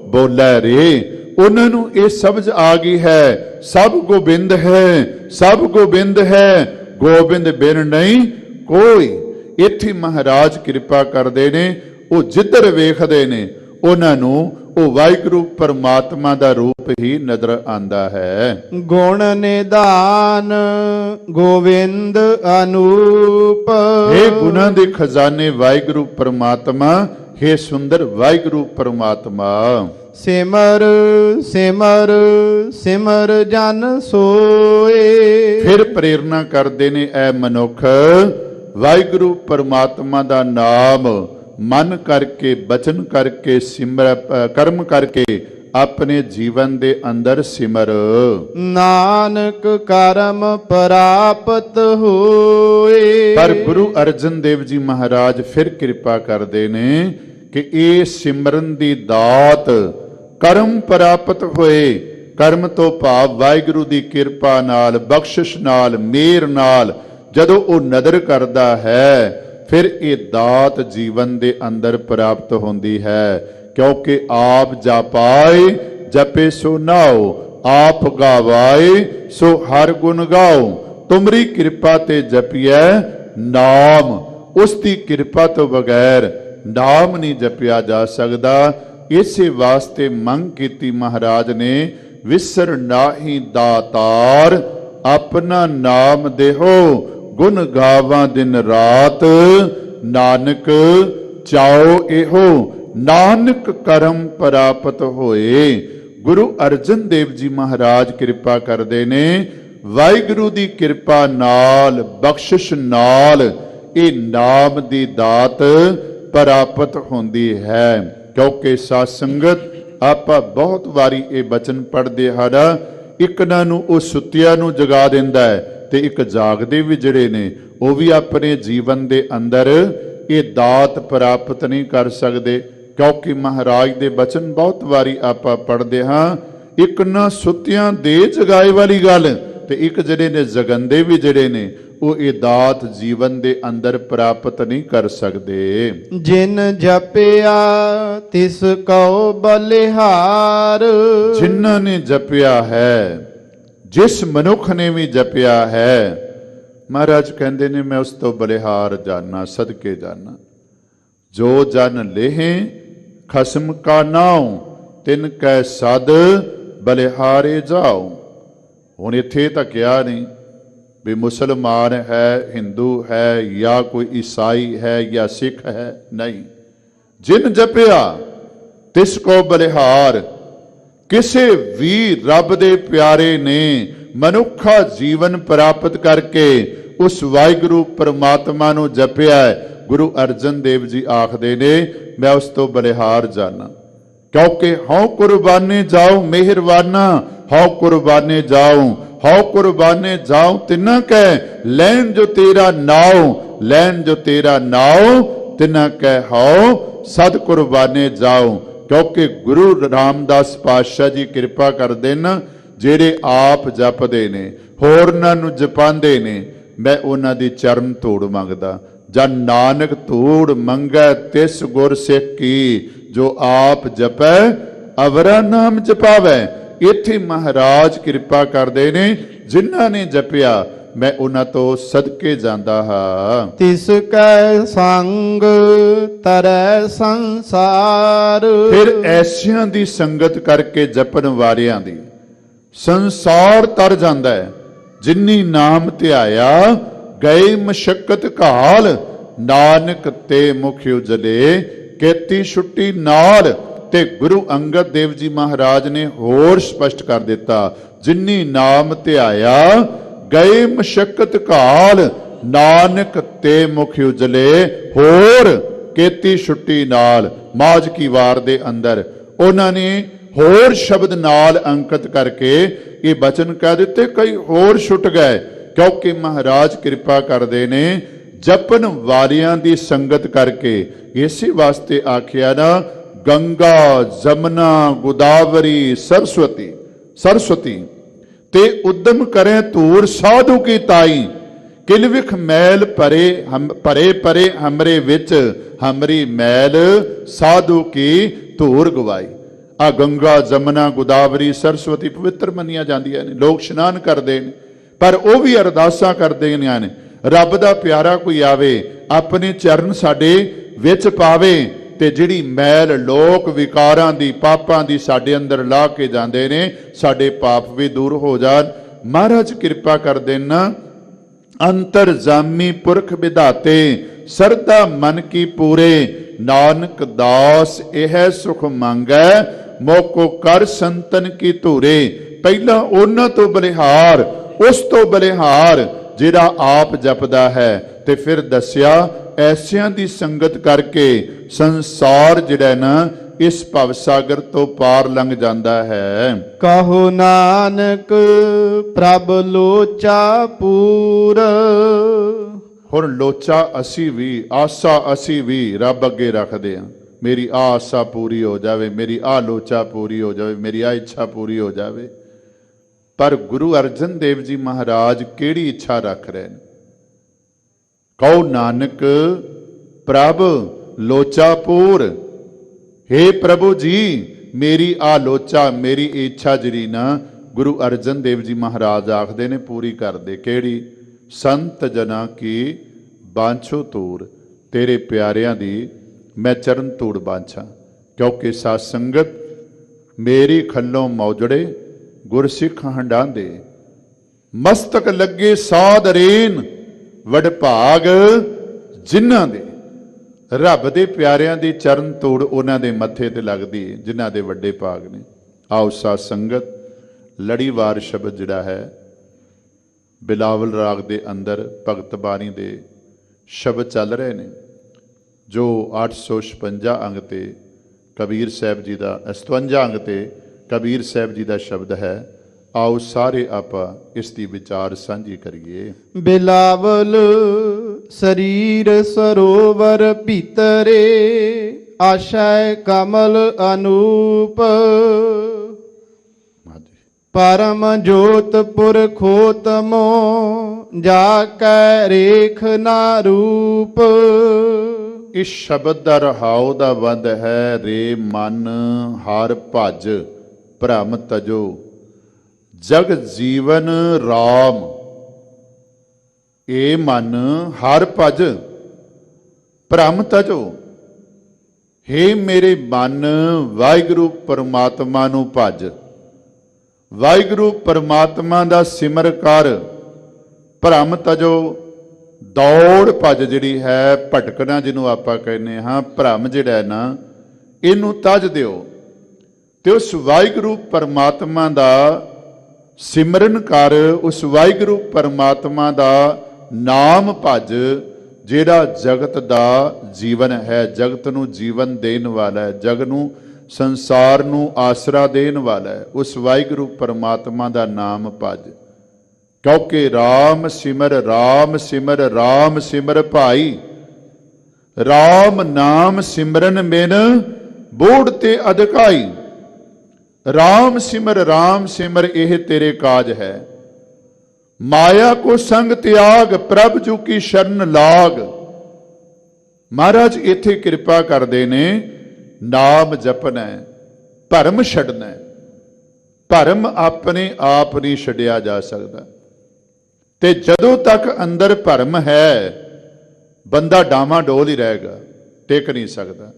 ਬੋਲੇ ਰੇ। ਉਹਨਾਂ ਨੂੰ ਇਹ ਸਮਝ ਆ ਗਈ ਹੈ, ਸਭ ਗੋਬਿੰਦ ਹੈ, ਸਭ ਗੋਬਿੰਦ ਹੈ, ਗੋਬਿੰਦ ਬਿਨ ਨਹੀਂ ਕੋਈ। ਇੱਥੇ ਮਹਾਰਾਜ ਕਿਰਪਾ ਕਰਦੇ ਨੇ, ਉਹ ਜਿੱਧਰ ਵੇਖਦੇ ਨੇ ਉਹਨਾਂ ਨੂੰ ਉਹ ਵਾਹਿਗੁਰੂ ਪਰਮਾਤਮਾ ਦਾ ਰੂਪ ਹੀ ਨਜ਼ਰ ਆਂਦਾ ਹੈ। ਗੁਣ ਨਿਧਾਨ ਗੋਵਿੰਦ ਅਨੂਪ। ਇਹ ਗੁਣਾਂ ਦੇ ਖਜ਼ਾਨੇ ਵਾਹਿਗੁਰੂ ਪਰਮਾਤਮਾ, ਹੈ ਸੁੰਦਰ ਵਾਹਿਗੁਰੂ ਪਰਮਾਤਮਾ। ਸਿਮਰ ਸਿਮਰ ਸਿਮਰ ਜਨ ਸੋਏ। ਫਿਰ ਪ੍ਰੇਰਨਾ ਕਰਦੇ ਨੇ, ਐ ਮਨੁੱਖ ਵਾਹਿਗੁਰੂ ਪਰਮਾਤਮਾ ਦਾ ਨਾਮ ਮਨ ਕਰਕੇ, ਬਚਨ ਕਰਕੇ, ਸਿਮਰ ਕਰਮ ਕਰਕੇ ਆਪਣੇ ਜੀਵਨ ਦੇ ਅੰਦਰ ਸਿਮਰ। ਨਾਨਕ ਕਰਮ ਪ੍ਰਾਪਤ ਹੋਏ। ਪਰ ਗੁਰੂ ਅਰਜਨ ਦੇਵ ਜੀ ਮਹਾਰਾਜ ਫਿਰ ਕਿਰਪਾ ਕਰਦੇ ਨੇ ਕਿ ਇਹ ਸਿਮਰਨ ਦੀ ਦਾਤ ਕਰਮ ਪ੍ਰਾਪਤ ਹੋਏ। ਕਰਮ ਤੋਂ ਭਾਵ ਵਾਹਿਗੁਰੂ ਦੀ ਕਿਰਪਾ ਨਾਲ, ਬਖਸ਼ਿਸ਼ ਨਾਲ, ਮਿਹਰ ਨਾਲ ਜਦੋਂ ਉਹ ਨਦਰ ਕਰਦਾ ਹੈ, ਫਿਰ ਇਹ ਦਾਤ ਜੀਵਨ ਦੇ ਅੰਦਰ ਪ੍ਰਾਪਤ ਹੁੰਦੀ ਹੈ। ਕਿਉਂਕਿ ਆਪ ਜਾਪਾਏ ਜਪੇ ਸੋ ਨਾਉ, ਆਪ ਗਾਵਾਏ ਸੋ ਹਰ ਗੁਣ ਗਾਓ। ਤੁਮਰੀ ਕਿਰਪਾ ਤੇ ਜਪੀਐ ਨਾਮ। ਉਸ ਦੀ ਕਿਰਪਾ ਤੋਂ ਬਗੈਰ ਨਾਮ ਨਹੀਂ ਜਪਿਆ ਜਾ ਸਕਦਾ। ਇਸੇ ਵਾਸਤੇ ਮੰਗ ਕੀਤੀ ਮਹਾਰਾਜ ਨੇ, ਵਿਸਰ ਨਾਹੀ ਦਾਤਾਰ, ਆਪਣਾ ਨਾਮ ਦੇਹੋ, ਗੁਣ ਗਾਵਾਂ ਦਿਨ ਰਾਤ, ਨਾਨਕ ਚਾਓ ਇਹੋ, ਨਾਨਕ ਕਰਮ ਪ੍ਰਾਪਤ ਹੋਏ। ਗੁਰੂ ਅਰਜਨ ਦੇਵ ਜੀ ਮਹਾਰਾਜ ਕਿਰਪਾ ਕਰਦੇ ਨੇ, ਵਾਹਿਗੁਰੂ ਦੀ ਕਿਰਪਾ ਨਾਲ, ਬਖਸ਼ਿਸ਼ ਨਾਲ ਇਹ ਨਾਮ ਦੀ ਦਾਤ ਪ੍ਰਾਪਤ ਹੁੰਦੀ ਹੈ। ਕਿਉਂਕਿ ਸਾਧ ਸੰਗਤ ਆਪਾਂ ਬਹੁਤ ਵਾਰੀ ਇਹ ਬਚਨ ਪੜ੍ਹਦੇ ਹਾਂ, ਇੱਕ ਨੂੰ ਉਹ ਸੁੱਤਿਆਂ ਨੂੰ ਜਗਾ ਦਿੰਦਾ ਹੈ ਤੇ ਇੱਕ ਜਾਗਦੇ ਵੀ ਜਿਹੜੇ ਨੇ ਉਹ ਵੀ ਆਪਣੇ ਜੀਵਨ ਦੇ ਅੰਦਰ ਇਹ ਦਾਤ ਪ੍ਰਾਪਤ ਨਹੀਂ ਕਰ ਸਕਦੇ। ਕਿਉਂਕਿ ਮਹਾਰਾਜ ਦੇ ਬਚਨ ਬਹੁਤ ਵਾਰੀ ਆਪਾਂ ਪੜ੍ਹਦੇ ਹਾਂ, ਇੱਕ ਨਾ ਸੁੱਤਿਆਂ ਦੇ ਜਗਾਏ ਵਾਲੀ ਗੱਲ, ਤੇ ਇੱਕ ਜਿਹੜੇ ਨੇ ਜਗੰਦੇ ਵੀ ਜਿਹੜੇ ਨੇ ਉਹ ਇਹ ਦਾਤ ਜੀਵਨ ਦੇ ਅੰਦਰ ਪ੍ਰਾਪਤ ਨਹੀਂ ਕਰ ਸਕਦੇ। ਜਿਨ ਜਪਿਆ ਤਿਸ ਕਉ ਬਲਿਹਾਰ। ਜਿਨ੍ਹਾਂ ਨੇ ਜਪਿਆ ਹੈ, ਜਿਸ ਮਨੁੱਖ ਨੇ ਵੀ ਜਪਿਆ ਹੈ, ਮਹਾਰਾਜ ਕਹਿੰਦੇ ਨੇ ਮੈਂ ਉਸ ਤੋਂ ਬਲਿਹਾਰ ਜਾਨਾ, ਸਦਕੇ ਜਾਨਾ। ਜੋ ਜਨ ਲੇਹੇ ਖਸਮ ਕਾ ਨਾਉ, ਤਿਨ ਕੈ ਸਦ ਬਲਿਹਾਰੇ ਜਾਓ। ਹੁਣ ਇੱਥੇ ਤਾਂ ਕਿਹਾ ਨਹੀਂ ਵੀ ਮੁਸਲਮਾਨ ਹੈ, ਹਿੰਦੂ ਹੈ, ਜਾਂ ਕੋਈ ਈਸਾਈ ਹੈ ਜਾਂ ਸਿੱਖ ਹੈ, ਨਹੀਂ। ਜਿਨ ਜਪਿਆ ਤਿਸ ਕੋ ਬਲਿਹਾਰ। ਕਿਸੇ ਵੀ ਰੱਬ ਦੇ ਪਿਆਰੇ ਨੇ ਮਨੁੱਖਾ ਜੀਵਨ ਪ੍ਰਾਪਤ ਕਰਕੇ ਉਸ ਵਾਹਿਗੁਰੂ ਪਰਮਾਤਮਾ ਨੂੰ ਜਪਿਆ, ਗੁਰੂ ਅਰਜਨ ਦੇਵ ਜੀ ਆਖਦੇ ਨੇ ਮੈਂ ਉਸ ਤੋਂ ਬਲਿਹਾਰ ਜਾਣਾ। क्योंकि हौ कुर्बाने जाओ मेहरबाना, हौ कुर्बाने जाओ, हौ कुर्बाने जाओ तिना कह लैन जो तेरा नाव, लैन जो तेरा नाव तिना कह हौ सद कुर्बाने जाओ। क्योंकि गुरु रामदास पातशाह जी कृपा करदे न, ਜਿਹੜੇ ਆਪ ਜਪਦੇ ਨੇ ਹੋਰਨਾਂ ਨੂੰ ਜਪਾਉਂਦੇ ਨੇ, ਮੈਂ ਉਹਨਾਂ ਦੀ ਚਰਨ ਧੂੜ ਮੰਗਦਾ। ਜਨ ਨਾਨਕ ਧੂੜ ਮੰਗੈ ਤਿਸ ਗੁਰ ਸਿੱਖ ਕੀ, ਜੋ ਆਪ ਜਪੈ ਅਵਰਾ ਨਾਮ ਜਪਾਵੈ। ਇੱਥੇ ਮਹਾਰਾਜ ਕਿਰਪਾ ਕਰਦੇ ਨੇ, ਜਿਨ੍ਹਾਂ ਨੇ ਜਪਿਆ ਮੈਂ ਉਹਨਾਂ ਤੋਂ ਸਦਕੇ ਜਾਂਦਾ ਹਾਂ। ਤਿਸ ਕੈ ਸੰਗ ਤਰੈ ਸੰਸਾਰ। ਫਿਰ ਐਸਿਆਂ ਦੀ ਸੰਗਤ ਕਰਕੇ ਜਪਣ ਵਾਲਿਆਂ ਦੀ ਸੰਸਾਰ ਤਰ ਜਾਂਦਾ ਹੈ। ਜਿਨੀ ਨਾਮ ਧਿਆਇਆ ਗਏ ਮਸ਼ਕਤ ਘਾਲ, ਨਾਨਕ ਤੇ ਮੁਖ ਉਜਲੇ ਕੀਤੀ ਛੁੱਟੀ ਨਾਲ। ਤੇ ਗੁਰੂ ਅੰਗਦ ਦੇਵ ਜੀ ਮਹਾਰਾਜ ਨੇ ਹੋਰ ਸਪਸ਼ਟ ਕਰ ਦਿੱਤਾ, ਜਿਨੀ ਨਾਮ ਧਿਆਇਆ ਗਏ ਮਸ਼ਕਤ ਘਾਲ, ਨਾਨਕ ਤੇ ਮੁਖ ਉਜਲੇ ਹੋਰ ਕੀਤੀ ਛੁੱਟੀ ਨਾਲ। ਮਾਝ ਕੀ ਵਾਰ ਦੇ ਅੰਦਰ ਉਹਨਾਂ ਨੇ ਹੋਰ ਸ਼ਬਦ ਨਾਲ ਅੰਕਿਤ ਕਰਕੇ ਇਹ ਬਚਨ ਕਹਿ ਦਿੱਤੇ, ਕਈ ਹੋਰ ਛੁੱਟ ਗਏ। ਕਿਉਂਕਿ ਮਹਾਰਾਜ ਕਿਰਪਾ ਕਰਦੇ ਨੇ ਜਪਨ ਵਾਲਿਆਂ ਦੀ ਸੰਗਤ ਕਰਕੇ। ਇਸੇ ਵਾਸਤੇ ਆਖਿਆ ਨਾ, ਗੰਗਾ ਜਮਨਾ ਗੋਦਾਵਰੀ ਸਰਸਵਤੀ, ਸਰਸਵਤੀ ਤੇ ਉਦਮ ਕਰੇ ਧੂਰ ਸਾਧੂ ਕੀ ਤਾਈ। ਕਿਲ ਵਿਖ ਮੈਲ ਭਰੇ ਭਰੇ ਭਰੇ ਹਮਰੇ ਵਿੱਚ, ਹਮਰੀ ਮੈਲ ਸਾਧੂ ਕੀ ਧੂਰ ਗਵਾਈ। ਆ ਗੰਗਾ ਜਮਨਾ ਗੋਦਾਵਰੀ ਸਰਸਵਤੀ ਪਵਿੱਤਰ ਮੰਨੀਆਂ ਜਾਂਦੀਆਂ ਨੇ, ਲੋਕ ਇਸ਼ਨਾਨ ਕਰਦੇ ਨੇ, ਪਰ ਉਹ ਵੀ ਅਰਦਾਸਾਂ ਕਰਦੇ ਨੇ, ਰੱਬ ਦਾ ਪਿਆਰਾ ਕੋਈ ਆਵੇ ਆਪਣੇ ਚਰਨ ਸਾਡੇ ਵਿੱਚ ਪਾਵੇ, ਤੇ ਜਿਹੜੀ ਮੈਲ ਲੋਕ ਵਿਕਾਰਾਂ ਦੀ ਪਾਪਾਂ ਦੀ ਸਾਡੇ ਅੰਦਰ ਲਾ ਕੇ ਜਾਂਦੇ ਨੇ, ਸਾਡੇ ਪਾਪ ਵੀ ਦੂਰ ਹੋ ਜਾਣ। ਮਹਾਰਾਜ ਕਿਰਪਾ ਕਰਦੇ ਨਾ, ਅੰਤਰ ਜਾਮੀ ਪੁਰਖ ਵਿਧਾਤੇ ਸਰਦਾ ਮਨ ਕੀ ਪੂਰੇ, ਨਾਨਕ ਦਾਸ ਇਹ ਸੁਖ ਮੰਗੈ ਮੋਕੋ ਕਰ ਸੰਤਨ ਕੀ ਧੂਰੇ। ਪਹਿਲਾਂ ਉਹਨਾਂ ਤੋਂ ਬਲਿਹਾਰ, ਉਸ ਤੋਂ ਬਲਿਹਾਰ ਜਿਹੜਾ ਆਪ ਜਪਦਾ ਹੈ। ਤੇ ਫਿਰ ਦੱਸਿਆ ਐਸਿਆਂ ਦੀ ਸੰਗਤ ਕਰਕੇ ਸੰਸਾਰ ਜਿਹੜਾ ਨਾ ਇਸ ਭਵ ਸਾਗਰ ਤੋਂ ਪਾਰ ਲੰਘ ਜਾਂਦਾ ਹੈ। ਕਹੋ ਨਾਨਕ ਪ੍ਰਭ ਲੋਚਾ ਪੂਰ। ਹੁਣ ਲੋਚਾ ਅਸੀਂ ਵੀ, ਆਸਾ ਅਸੀਂ ਵੀ ਰੱਬ ਅੱਗੇ ਰੱਖਦੇ ਹਾਂ। ਮੇਰੀ ਆ ਆਸਾ ਪੂਰੀ ਹੋ ਜਾਵੇ, ਮੇਰੀ ਆ ਲੋਚਾ ਪੂਰੀ ਹੋ ਜਾਵੇ, ਮੇਰੀ ਆ ਇੱਛਾ ਪੂਰੀ ਹੋ ਜਾਵੇ। ਪਰ ਗੁਰੂ ਅਰਜਨ ਦੇਵ ਜੀ ਮਹਾਰਾਜ ਕਿਹੜੀ ਇੱਛਾ ਰੱਖ ਰਹੇ ਨੇ? ਕਹੋ ਨਾਨਕ ਪ੍ਰਭ ਲੋਚਾ ਪੂਰ। हे ਪ੍ਰਭੂ ਜੀ, ਮੇਰੀ ਆ ਲੋਚਾ, ਮੇਰੀ ਇੱਛਾ ਜਿਹੜੀ ਨਾ, ਗੁਰੂ ਅਰਜਨ ਦੇਵ ਜੀ ਮਹਾਰਾਜ ਆਖਦੇ ਨੇ ਪੂਰੀ ਕਰਦੇ। ਕਿਹੜੀ? ਸੰਤ ਜਨਾਂ ਕੀ ਬਾਂਛੋ ਤੂਰ। ਤੇਰੇ ਪਿਆਰਿਆਂ ਦੀ ਮੈਂ ਚਰਨ ਧੂੜ ਬਾਂਛਾਂ। ਕਿਉਂਕਿ ਸਾਧ ਸੰਗਤ ਮੇਰੀ ਖੱਲੋਂ ਮੌਜੜੇ, ਗੁਰਸਿੱਖ ਹੰਡਾਂਦੇ, ਮਸਤਕ ਲੱਗੇ ਸਾਧ ਰੇਨ, ਵਡਭਾਗ ਜਿਨ੍ਹਾਂ ਦੇ। ਰੱਬ ਦੇ ਪਿਆਰਿਆਂ ਦੀ ਚਰਨ ਧੂੜ ਉਹਨਾਂ ਦੇ ਮੱਥੇ ਤੇ ਲੱਗਦੀ ਹੈ ਜਿਨ੍ਹਾਂ ਦੇ ਵੱਡੇ ਭਾਗ ਨੇ। ਆਓ ਸਾਧ ਸੰਗਤ, ਲੜੀਵਾਰ ਸ਼ਬਦ ਜਿਹੜਾ ਹੈ ਬਿਲਾਵਲ ਰਾਗ ਦੇ ਅੰਦਰ ਭਗਤ ਬਾਣੀ ਦੇ ਸ਼ਬਦ ਚੱਲ ਰਹੇ ਨੇ, ਜੋ 856 ਅੰਗ ਤੇ ਕਬੀਰ ਸਾਹਿਬ ਜੀ ਦਾ 57 ਅੰਗ ਤੇ ਕਬੀਰ ਸਾਹਿਬ ਜੀ ਦਾ ਸ਼ਬਦ ਹੈ। ਆਓ ਸਾਰੇ ਆਪਾਂ ਇਸ ਦੀ ਵਿਚਾਰ ਸਾਂਝੀ ਕਰੀਏ। ਬਿਲਾਵਲ ਸਰੀਰ ਸਰੋਵਰ ਭੀਤਰੇ, ਆਸ਼ੈ ਕਮਲ ਅਨੂਪ। ਪਰਮ ਜੋਤ ਪੁਰਖੋਤਮੋ, ਜਾ ਕੈ ਰੇਖ ਨਾ ਰੂਪ। ਇਸ ਸ਼ਬਦ ਦਾ ਰਹਾਉ ਦਾ ਬੰਦ ਹੈ, ਰੇ ਮਨ ਹਰ ਭਜ ਭ੍ਰਮ ਤਜੋ, ਜਗ ਜੀਵਨ ਰਾਮ। ਏ ਮਨ ਹਰ ਭਜ ਭ੍ਰਮ ਤਜੋ। ਹੇ ਮੇਰੇ ਮਨ, ਵਾਹਿਗੁਰੂ ਪਰਮਾਤਮਾ ਨੂੰ ਭਜ, ਵਾਹਿਗੁਰੂ ਪਰਮਾਤਮਾ ਦਾ ਸਿਮਰ ਕਰ। ਭ੍ਰਮ ਤਜੋ, ਦੌੜ ਭੱਜ ਜਿਹੜੀ ਹੈ, ਭਟਕਣਾ ਜਿਹਨੂੰ ਆਪਾਂ ਕਹਿੰਦੇ ਹਾਂ, ਭ੍ਰਮ ਜਿਹੜਾ ਹੈ ਨਾ, ਇਹਨੂੰ ਤਜ ਦਿਓ ਤੇ ਉਸ ਵਾਹਿਗੁਰੂ ਪਰਮਾਤਮਾ ਦਾ ਸਿਮਰਨ ਕਰ। ਉਸ ਵਾਹਿਗੁਰੂ ਪਰਮਾਤਮਾ ਦਾ ਨਾਮ ਭਜ, ਜਿਹੜਾ ਜਗਤ ਦਾ ਜੀਵਨ ਹੈ, ਜਗਤ ਨੂੰ ਜੀਵਨ ਦੇਣ ਵਾਲਾ ਹੈ, ਜਗ ਨੂੰ ਸੰਸਾਰ ਨੂੰ ਆਸਰਾ ਦੇਣ ਵਾਲਾ ਹੈ, ਉਸ ਵਾਹਿਗੁਰੂ ਪਰਮਾਤਮਾ ਦਾ ਨਾਮ ਭਜ। ਕਿਉਂਕਿ ਰਾਮ ਸਿਮਰ ਰਾਮ ਸਿਮਰ ਰਾਮ ਸਿਮਰ ਭਾਈ, ਰਾਮ ਨਾਮ ਸਿਮਰਨ ਬਿਨ ਬੋੜ ਤੇ ਅਧਿਕਾਈ। ਰਾਮ ਸਿਮਰ ਇਹ ਤੇਰੇ ਕਾਜ ਹੈ। ਮਾਇਆ ਕੋ ਸੰਗ ਤਿਆਗ, ਪ੍ਰਭ ਜੂ ਕੀ ਸ਼ਰਨ ਲਾਗ। ਮਹਾਰਾਜ ਇੱਥੇ ਕਿਰਪਾ ਕਰਦੇ ਨੇ, ਨਾਮ ਜਪਣਾ, ਭਰਮ ਛੱਡਣਾ। ਭਰਮ ਆਪਣੇ ਆਪ ਨਹੀਂ ਛੱਡਿਆ ਜਾ ਸਕਦਾ, ਤੇ ਜਦੋਂ ਤੱਕ ਅੰਦਰ ਭਰਮ ਹੈ ਬੰਦਾ ਡਾਵਾਡੋਲ ਹੀ ਰਹੇਗਾ, ਟਿਕ ਨਹੀਂ ਸਕਦਾ।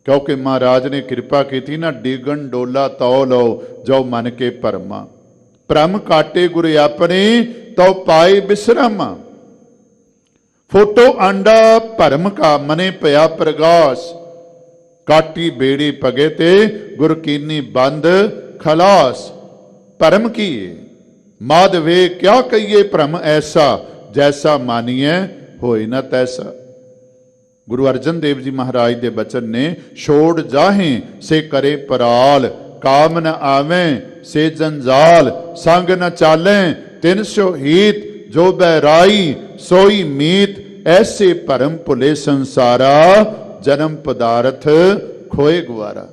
ਕਿਉਂਕਿ ਮਹਾਰਾਜ ਨੇ ਕਿਰਪਾ ਕੀਤੀ ਨਾ, ਡਿਗਣ ਡੋਲਾ ਤਉ ਲਓ ਜੋ ਮਨ ਕੇ ਭਰਮਾ। ਭ੍ਰਮ ਕਾਟੇ ਗੁਰ ਆਪਣੇ ਤਉ ਪਾਏ ਬਿਸਰਾਮਾ। ਫੋਟੋ ਆਂਡਾ ਭਰਮ ਕਾ ਮਨੇ ਭਇਆ ਪ੍ਰਗਾਸ। ਕਾਟੀ ਬੇੜੀ ਪਗੇ ਤੇ ਗੁਰ ਕੀਨੀ ਬੰਦ ਖਲਾਸ। ਭਰਮ ਕੀਏ ਮਾਧਵੇ ਕਿਆ ਕਹੀਏ, ਭ੍ਰਮ ਐਸਾ ਜੈਸਾ ਮਾਨੀਏ ਹੋਏ ਨਾ ਤੈਸਾ। ਗੁਰੂ ਅਰਜਨ ਦੇਵ ਜੀ ਮਹਾਰਾਜ ਦੇ ਬਚਨ ਨੇ, ਛੋੜ ਜਾਹੇ ਸੇ ਕਰੇ ਪਰਾਲ। ਕਾਮ ਨ ਆਵੇਂ ਸੇ ਜੰਜਾਲ। ਸੰਗ ਨ ਚਾਲੇ ਤਿਨ ਸੋ ਹੀਤ। ਜੋ ਬਹਿਰਾਈ ਸੋਈ ਮੀਤ। ਐਸੇ ਭਰਮ ਭੁਲੇ ਸੰਸਾਰਾ। ਜਨਮ ਪਦਾਰਥ ਖੋਏ ਗੁਆਰਾ।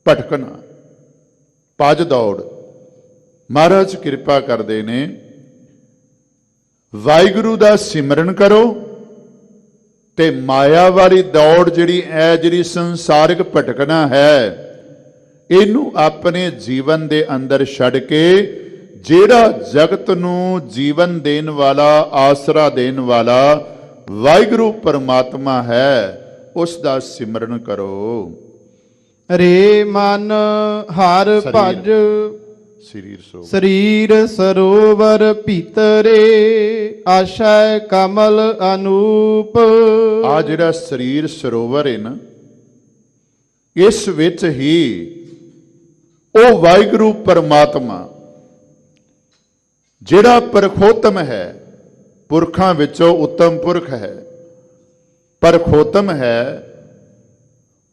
ਭਟਕਣਾ, ਭੱਜ ਦੌੜ। ਮਹਾਰਾਜ ਕਿਰਪਾ ਕਰਦੇ ਨੇ, ਵਾਹਿਗੁਰੂ ਦਾ ਸਿਮਰਨ ਕਰੋ ਤੇ ਮਾਇਆ ਵਾਲੀ ਦੌੜ ਜਿਹੜੀ ਸੰਸਾਰਿਕ ਭਟਕਣਾ ਹੈ, ਇਹਨੂੰ ਆਪਣੇ ਜੀਵਨ ਦੇ ਅੰਦਰ ਛੱਡ ਕੇ ਜਿਹੜਾ ਜਗਤ ਨੂੰ ਜੀਵਨ ਦੇਣ ਵਾਲਾ, ਆਸਰਾ ਦੇਣ ਵਾਲਾ ਵਾਹਿਗੁਰੂ ਪਰਮਾਤਮਾ ਹੈ, ਉਸ ਦਾ ਸਿਮਰਨ ਕਰੋ। ਰੇ ਮਨ ਹਰ ਭਜ, ਸਰੀਰ ਸਰੋਵਰ ਭੀਤਰੇ। ਆਸ਼ੈ ਕਮਲ ਅਨੂਪ। ਆ ਜਿਹੜਾ ਸਰੀਰ ਸਰੋਵਰ ਹੈ ਨਾ, ਇਸ ਵਿੱਚ ਹੀ ਉਹ ਵਾਹਿਗੁਰੂ ਪਰਮਾਤਮਾ ਜਿਹੜਾ ਪਰਖੋਤਮ ਹੈ, ਪੁਰਖਾਂ ਵਿੱਚੋਂ ਉੱਤਮ ਪੁਰਖ ਹੈ, ਪਰਖੋਤਮ ਹੈ,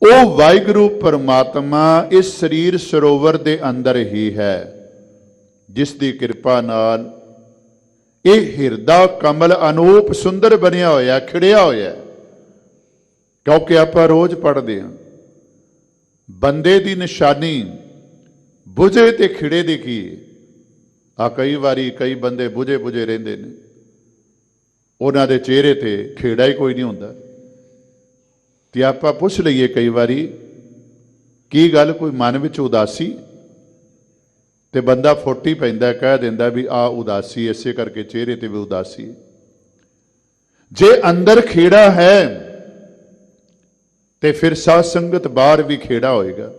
ਉਹ ਵਾਹਿਗੁਰੂ ਪਰਮਾਤਮਾ ਇਸ ਸਰੀਰ ਸਰੋਵਰ ਦੇ ਅੰਦਰ ਹੀ ਹੈ, ਜਿਸ ਦੀ ਕਿਰਪਾ ਨਾਲ ਇਹ ਹਿਰਦਾ ਕਮਲ ਅਨੂਪ ਸੁੰਦਰ ਬਣਿਆ ਹੋਇਆ, ਖਿੜਿਆ ਹੋਇਆ। ਕਿਉਂਕਿ ਆਪਾਂ ਰੋਜ਼ ਪੜ੍ਹਦੇ ਹਾਂ, ਬੰਦੇ ਦੀ ਨਿਸ਼ਾਨੀ ਬੁਝੇ ਤੇ ਖਿੜੇ ਦੀ ਕੀ ਆ। ਕਈ ਵਾਰੀ ਕਈ ਬੰਦੇ ਬੁਝੇ ਰਹਿੰਦੇ ਨੇ, ਉਹਨਾਂ ਦੇ ਚਿਹਰੇ ਤੇ ਖੇੜਾ ਹੀ ਕੋਈ ਨਹੀਂ ਹੁੰਦਾ। ਤੇ ਆਪਾਂ ਪੁੱਛ ਲਈਏ ਕਈ ਵਾਰੀ, ਕੀ ਗੱਲ, ਕੋਈ ਮਨ ਵਿੱਚ ਉਦਾਸੀ? ਤੇ ਬੰਦਾ ਫੋਟੀ ਪੈਂਦਾ, ਕਹਿ ਦਿੰਦਾ ਵੀ ਆ ਉਦਾਸੀ, ਇਸੇ ਕਰਕੇ ਚਿਹਰੇ ਤੇ ਵੀ ਉਦਾਸੀ। ਜੇ ਅੰਦਰ ਖੇੜਾ ਹੈ ਤੇ ਫਿਰ ਸਾਧ ਸੰਗਤ ਬਾਹਰ ਵੀ ਖੇੜਾ ਹੋਏਗਾ।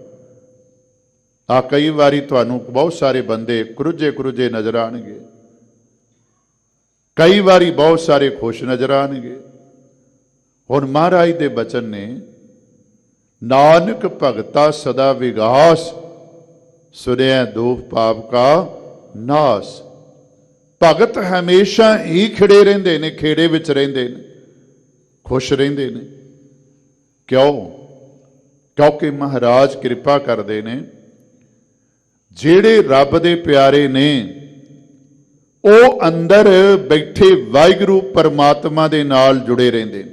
ਆ ਕਈ ਵਾਰੀ ਤੁਹਾਨੂੰ ਬਹੁਤ ਸਾਰੇ ਬੰਦੇ ਕਰੁੱਜੇ ਨਜ਼ਰ ਆਣਗੇ, ਕਈ ਵਾਰੀ ਬਹੁਤ ਸਾਰੇ ਖੁਸ਼ ਨਜ਼ਰ ਆਣਗੇ। ਹੁਣ ਮਹਾਰਾਜ ਦੇ ਬਚਨ ਨੇ, ਨਾਨਕ ਭਗਤਾ ਸਦਾ ਵਿਗਾਸ। ਸੁਣਿਆ ਦੁਖ ਪਾਪ ਕਾ ਨਾਸ। ਭਗਤ ਹਮੇਸ਼ਾ ਹੀ ਖਿੜੇ ਰਹਿੰਦੇ ਨੇ, ਖੇੜੇ ਵਿੱਚ ਰਹਿੰਦੇ ਨੇ, ਖੁਸ਼ ਰਹਿੰਦੇ ਨੇ। ਕਿਉਂ? ਕਿਉਂਕਿ ਮਹਾਰਾਜ ਕਿਰਪਾ ਕਰਦੇ ਨੇ, ਜਿਹੜੇ ਰੱਬ ਦੇ ਪਿਆਰੇ ਨੇ ਉਹ ਅੰਦਰ ਬੈਠੇ ਵਾਹਿਗੁਰੂ ਪਰਮਾਤਮਾ ਦੇ ਨਾਲ ਜੁੜੇ ਰਹਿੰਦੇ ਨੇ।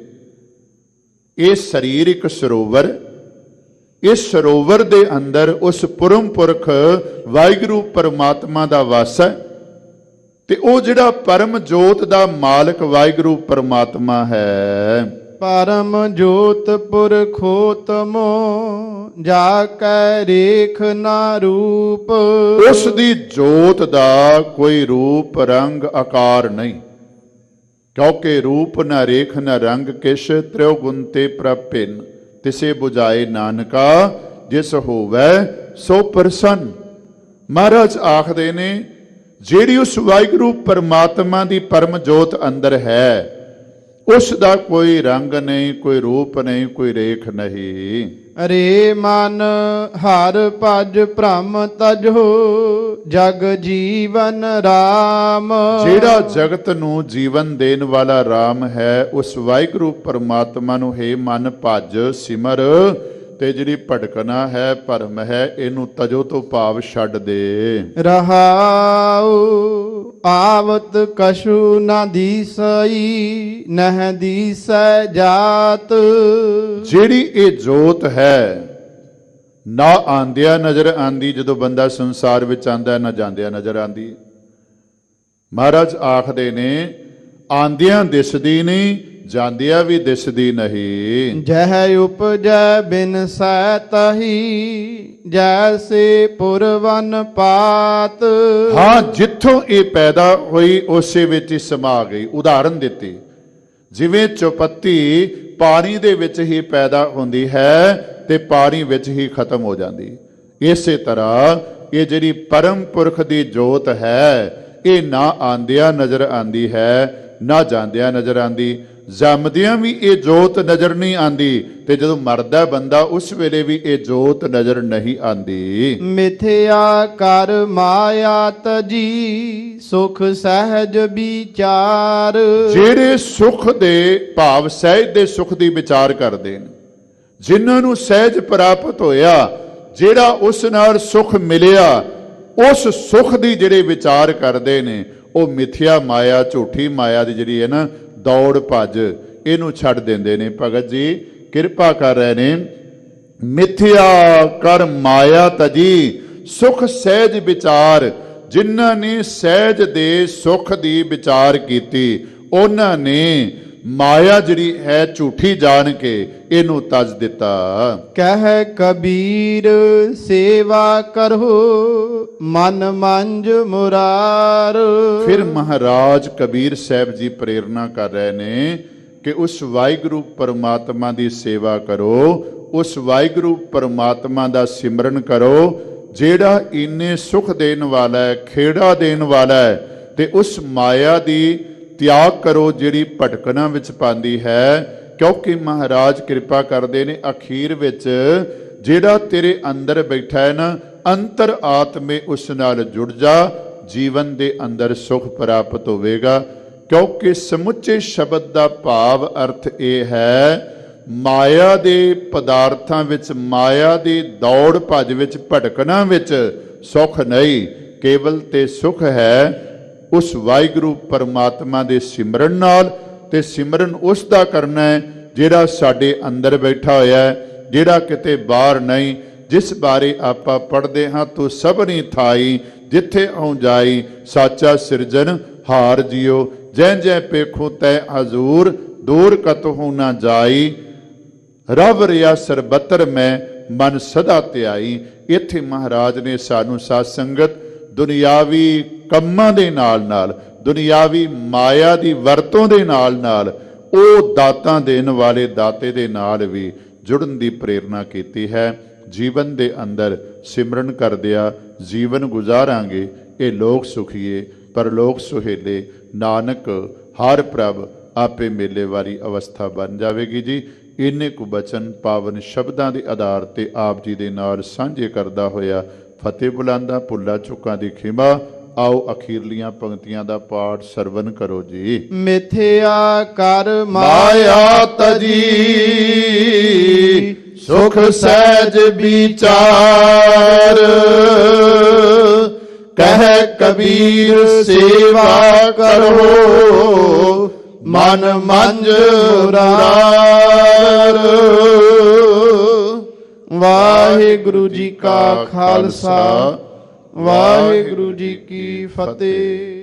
ਇਹ ਸਰੀਰ ਇੱਕ ਸਰੋਵਰ, ਇਸ ਸਰੋਵਰ ਦੇ ਅੰਦਰ ਉਸ ਪਰਮ ਪੁਰਖ ਵਾਹਿਗੁਰੂ ਪਰਮਾਤਮਾ ਦਾ ਵਾਸ ਹੈ, ਤੇ ਉਹ ਜਿਹੜਾ ਪਰਮ ਜੋਤ ਦਾ ਮਾਲਕ ਵਾਹਿਗੁਰੂ ਪਰਮਾਤਮਾ ਹੈ। ਪਰਮ ਜੋਤ ਪੁਰਖੋਤਮੋ ਜਾ ਕੈ ਰੇਖ ਨਾ ਰੂਪ। ਉਸ ਦੀ ਜੋਤ ਦਾ ਕੋਈ ਰੂਪ ਰੰਗ ਆਕਾਰ ਨਹੀਂ, ਕਿਉਂਕਿ ਰੂਪ ਨਾ ਰੇਖ ਨਾ ਰੰਗ ਕਿਛ। ਤ੍ਰਿਉ ਗੁਣ ਤੇ ਪ੍ਰਭਿਨ ਤਿਸੇ 부ਝਾਏ ਨਾਨਕਾ। ਜਿਸ ਹੋਵੈ ਸੋ ਪ੍ਰਸੰਨ। ਮਹਾਰਾਜ ਆਖਦੇ ਨੇ, ਜਿਹੜੀ ਉਸ ਵਾਹਿਗੁਰੂ ਪਰਮਾਤਮਾ ਦੀ ਪਰਮ ਜੋਤ ਅੰਦਰ ਹੈ, ਉਸ ਦਾ ਕੋਈ ਰੰਗ ਨਹੀਂ, ਕੋਈ ਰੂਪ ਨਹੀਂ, ਕੋਈ ਰੇਖ ਨਹੀਂ। ਰੇ ਮਨ ਹਰ ਭਜ ਭ੍ਰਮ ਤਜੋ। ਜਗ ਜੀਵਨ ਰਾਮ। ਜਿਹੜਾ ਜਗਤ ਨੂੰ ਜੀਵਨ ਦੇਣ ਵਾਲਾ ਰਾਮ ਹੈ, ਉਸ ਵਾਹਿਗੁਰੂ ਪਰਮਾਤਮਾ ਨੂੰ ਹੈ ਮਨ ਭਜ ਸਿਮਰ ਤੇ ਜਿਹੜੀ ਭਟਕਣਾ ਹੈ, ਭਰਮ ਹੈ, ਇਹਨੂੰ ਤਜੋ ਤੋਂ ਭਾਵ ਛੱਡ ਦੇ। ਰਹਾਉ ਆਵਤ ਕਛੂ ਨਾ ਦੀਸਈ ਨਹਿ ਦੀਸੈ ਜਾਤ। ਜਿਹੜੀ ਇਹ ਜੋਤ ਹੈ ਨਾ ਆਂਦਿਆਂ ਨਜ਼ਰ ਆਂਦੀ, ਜਦੋਂ ਬੰਦਾ ਸੰਸਾਰ ਵਿੱਚ ਆਂਦਾ ਨਾ ਜਾਂਦਿਆਂ ਨਜ਼ਰ ਆਂਦੀ। ਮਹਾਰਾਜ ਆਖਦੇ ਨੇ ਆਂਦਿਆਂ ਦਿਸਦੀ ਨਹੀਂ, ਜਾਂਦਿਆਂ ਵੀ ਦਿਸਦੀ ਨਹੀਂ। ਜਹ ਉਪਜੈ ਬਿਨ ਸੈ ਤਹੀ ਜੈਸੇ ਪੁਰਵਨ ਪਾਤ। ਹਾਂ, ਜਿੱਥੋਂ ਇਹ ਪੈਦਾ ਹੋਈ ਉਸੇ ਵਿੱਚ ਹੀ ਸਮਾ ਗਈ। ਉਦਾਹਰਨ ਦਿੱਤੀ, ਜਿਵੇਂ ਚੁਪੱਤੀ ਪਾਣੀ ਦੇ ਵਿੱਚ ਹੀ ਪੈਦਾ ਹੁੰਦੀ ਹੈ ਤੇ ਪਾਣੀ ਵਿੱਚ ਹੀ ਖਤਮ ਹੋ ਜਾਂਦੀ, ਇਸੇ ਤਰ੍ਹਾਂ ਇਹ ਜਿਹੜੀ ਪਰਮ ਪੁਰਖ ਦੀ ਜੋਤ ਹੈ ਇਹ ਨਾ ਆਂਦਿਆਂ ਨਜ਼ਰ ਆਂਦੀ ਹੈ ਨਾ ਜਾਂਦਿਆਂ ਨਜ਼ਰ ਆਂਦੀ। ਜੰਮਦਿਆਂ ਵੀ ਇਹ ਜੋਤ ਨਜ਼ਰ ਨਹੀਂ ਆਂਦੀ ਤੇ ਜਦੋਂ ਮਰਦਾ ਬੰਦਾ ਉਸ ਵੇਲੇ ਵੀ ਇਹ ਜੋਤ ਨਜ਼ਰ ਨਹੀਂ ਆਂਦੀ। ਮਿਥਿਆ ਕਰ ਮਾਇਆ ਤਜੀ ਸੁਖ ਸਹਿਜ ਵਿਚਾਰ। ਜਿਹੜੇ ਸੁਖ ਦੇ ਭਾਵ ਸਹਿਜ ਦੇ ਸੁਖ ਦੀ ਵਿਚਾਰ ਕਰਦੇ ਨੇ, ਜਿਨ੍ਹਾਂ ਨੂੰ ਸਹਿਜ ਪ੍ਰਾਪਤ ਹੋਇਆ, ਜਿਹੜਾ ਉਸ ਨਾਲ ਸੁਖ ਮਿਲਿਆ, ਉਸ ਸੁਖ ਦੀ ਜਿਹੜੇ ਵਿਚਾਰ ਕਰਦੇ ਨੇ ਉਹ ਮਿਥਿਆ ਮਾਇਆ, ਝੂਠੀ ਮਾਇਆ ਦੀ ਜਿਹੜੀ ਹੈ ਨਾ ਦੌੜ ਭੱਜ, ਇਹਨੂੰ ਛੱਡ ਦਿੰਦੇ ਨੇ। ਭਗਤ ਜੀ ਕਿਰਪਾ ਕਰ ਰਹੇ ਨੇ, ਮਿਥਿਆ ਕਰ ਮਾਇਆ ਤਜੀ ਸੁਖ ਸਹਿਜ ਵਿਚਾਰ। ਜਿਨ੍ਹਾਂ ਨੇ ਸਹਿਜ ਦੇ ਸੁਖ ਦੀ ਵਿਚਾਰ ਕੀਤੀ, ਉਹਨਾਂ ਨੇ ਮਾਇਆ ਜਿਹੜੀ ਹੈ ਝੂਠੀ ਜਾਣ ਕੇ ਇਹਨੂੰ ਤਜ ਦਿੱਤਾ। ਕਹਿ ਕਬੀਰ ਸੇਵਾ ਕਰੋ ਮਨ ਮੰਜ ਮੁਰਾਰ। ਫਿਰ ਮਹਾਰਾਜ ਕਬੀਰ ਸਾਹਿਬ ਜੀ ਪ੍ਰੇਰਣਾ ਕਰ ਰਹੇ ਨੇ ਕਿ ਉਸ ਵਾਹਿਗੁਰੂ ਪਰਮਾਤਮਾ ਦੀ ਸੇਵਾ ਕਰੋ, ਉਸ ਵਾਹਿਗੁਰੂ ਪਰਮਾਤਮਾ ਦਾ ਸਿਮਰਨ ਕਰੋ ਜਿਹੜਾ ਇੰਨੇ ਸੁਖ ਦੇਣ ਵਾਲਾ ਹੈ, ਖੇੜਾ ਦੇਣ ਵਾਲਾ ਹੈ, ਤੇ ਉਸ ਮਾਇਆ ਦੀ ਤਿਆਗ ਕਰੋ ਜਿਹੜੀ ਭਟਕਣਾ ਵਿੱਚ ਪਾਉਂਦੀ ਹੈ। ਕਿਉਂਕਿ ਮਹਾਰਾਜ ਕਿਰਪਾ ਕਰਦੇ ਨੇ ਅਖੀਰ ਵਿੱਚ ਜਿਹੜਾ ਤੇਰੇ ਅੰਦਰ ਬੈਠਾ ਹੈ ਨਾ, ਅੰਤਰ ਆਤਮੇ ਉਸ ਨਾਲ ਜੁੜ ਜਾ, ਜੀਵਨ ਦੇ ਅੰਦਰ ਸੁਖ ਪ੍ਰਾਪਤ ਹੋਵੇਗਾ। ਕਿਉਂਕਿ ਸਮੁੱਚੇ ਸ਼ਬਦ ਦਾ ਭਾਵ ਅਰਥ ਇਹ ਹੈ, ਮਾਇਆ ਦੇ ਪਦਾਰਥਾਂ ਵਿੱਚ, ਮਾਇਆ ਦੀ ਦੌੜ ਭੱਜ ਵਿੱਚ, ਭਟਕਣਾ ਵਿੱਚ ਸੁਖ ਨਹੀਂ, ਕੇਵਲ ਤੇ ਸੁਖ ਹੈ ਉਸ ਵਾਹਿਗੁਰੂ ਪਰਮਾਤਮਾ ਦੇ ਸਿਮਰਨ ਨਾਲ। ਤੇ ਸਿਮਰਨ ਉਸ ਦਾ ਕਰਨਾ ਹੈ ਜਿਹੜਾ ਸਾਡੇ ਅੰਦਰ ਬੈਠਾ ਹੋਇਆ ਹੈ, ਜਿਹੜਾ ਕਿਤੇ ਬਾਹਰ ਨਹੀਂ, ਜਿਸ ਬਾਰੇ ਆਪਾਂ ਪੜ੍ਹਦੇ ਹਾਂ, ਤੂੰ ਸਭਨੀ ਥਾਈ ਜਿੱਥੇ ਆਉ ਜਾਈ, ਸਾਚਾ ਸਿਰਜਨ ਹਾਰ ਜਿਉ, ਜੈ ਜੈ ਪੇਖੋ ਤੈ ਹਜ਼ੂਰ, ਦੂਰ ਕਤਹੁ ਨਾ ਜਾਈ, ਰਵ ਰਿਆ ਸਰਬਤਰ ਮੈਂ ਮਨ ਸਦਾ ਧਿਆਈ। ਇੱਥੇ ਮਹਾਰਾਜ ਨੇ ਸਾਨੂੰ ਸਾਧ ਸੰਗਤ ਦੁਨਿਆਵੀ ਕੰਮਾਂ ਦੇ ਨਾਲ ਨਾਲ, ਦੁਨਿਆਵੀ ਮਾਇਆ ਦੀ ਵਰਤੋਂ ਦੇ ਨਾਲ ਨਾਲ ਉਹ ਦਾਤਾਂ ਦੇਣ ਵਾਲੇ ਦਾਤੇ ਦੇ ਨਾਲ ਵੀ ਜੁੜਨ ਦੀ ਪ੍ਰੇਰਣਾ ਕੀਤੀ ਹੈ। ਜੀਵਨ ਦੇ ਅੰਦਰ ਸਿਮਰਨ ਕਰਦਿਆਂ ਜੀਵਨ ਗੁਜ਼ਾਰਾਂਗੇ, ਇਹ ਲੋਕ ਸੁਖੀਏ ਪਰਲੋਕ ਸੁਹੇਲੇ, ਨਾਨਕ ਹਰ ਪ੍ਰਭ ਆਪੇ ਮੇਲੇ ਵਾਲੀ ਅਵਸਥਾ ਬਣ ਜਾਵੇਗੀ ਜੀ। ਇੰਨੇ ਕੁ ਬਚਨ ਪਾਵਨ ਸ਼ਬਦਾਂ ਦੇ ਆਧਾਰ ਤੇ ਆਪ ਜੀ ਦੇ ਨਾਲ ਸਾਂਝੇ ਕਰਦਾ ਹੋਇਆ ਫਤਿਹ ਬੁਲਾਂਦਾ, ਭੁੱਲਾ ਚੁੱਕਾਂ ਦੀ ਖਿਮਾ। ਆਓ ਅਖੀਰਲੀਆਂ ਪੰਕਤੀਆਂ ਦਾ ਪਾਠ ਸਰਵਨ ਕਰੋ ਜੀ। ਮਿਥਿਆ ਕਰ ਮਾਇਆ ਤਜੀ ਸੁਖ ਸਹਿਜ ਵਿਚਾਰ, ਕਹਿ ਕਬੀਰ ਸੇਵਾ ਕਰੋ ਮਨ ਮੰਜ ਮੁਰਾਰ। ਵਾਹਿਗੁਰੂ ਜੀ ਕਾ ਖਾਲਸਾ, ਵਾਹਿਗੁਰੂ ਜੀ ਕੀ ਫਤਿਹ।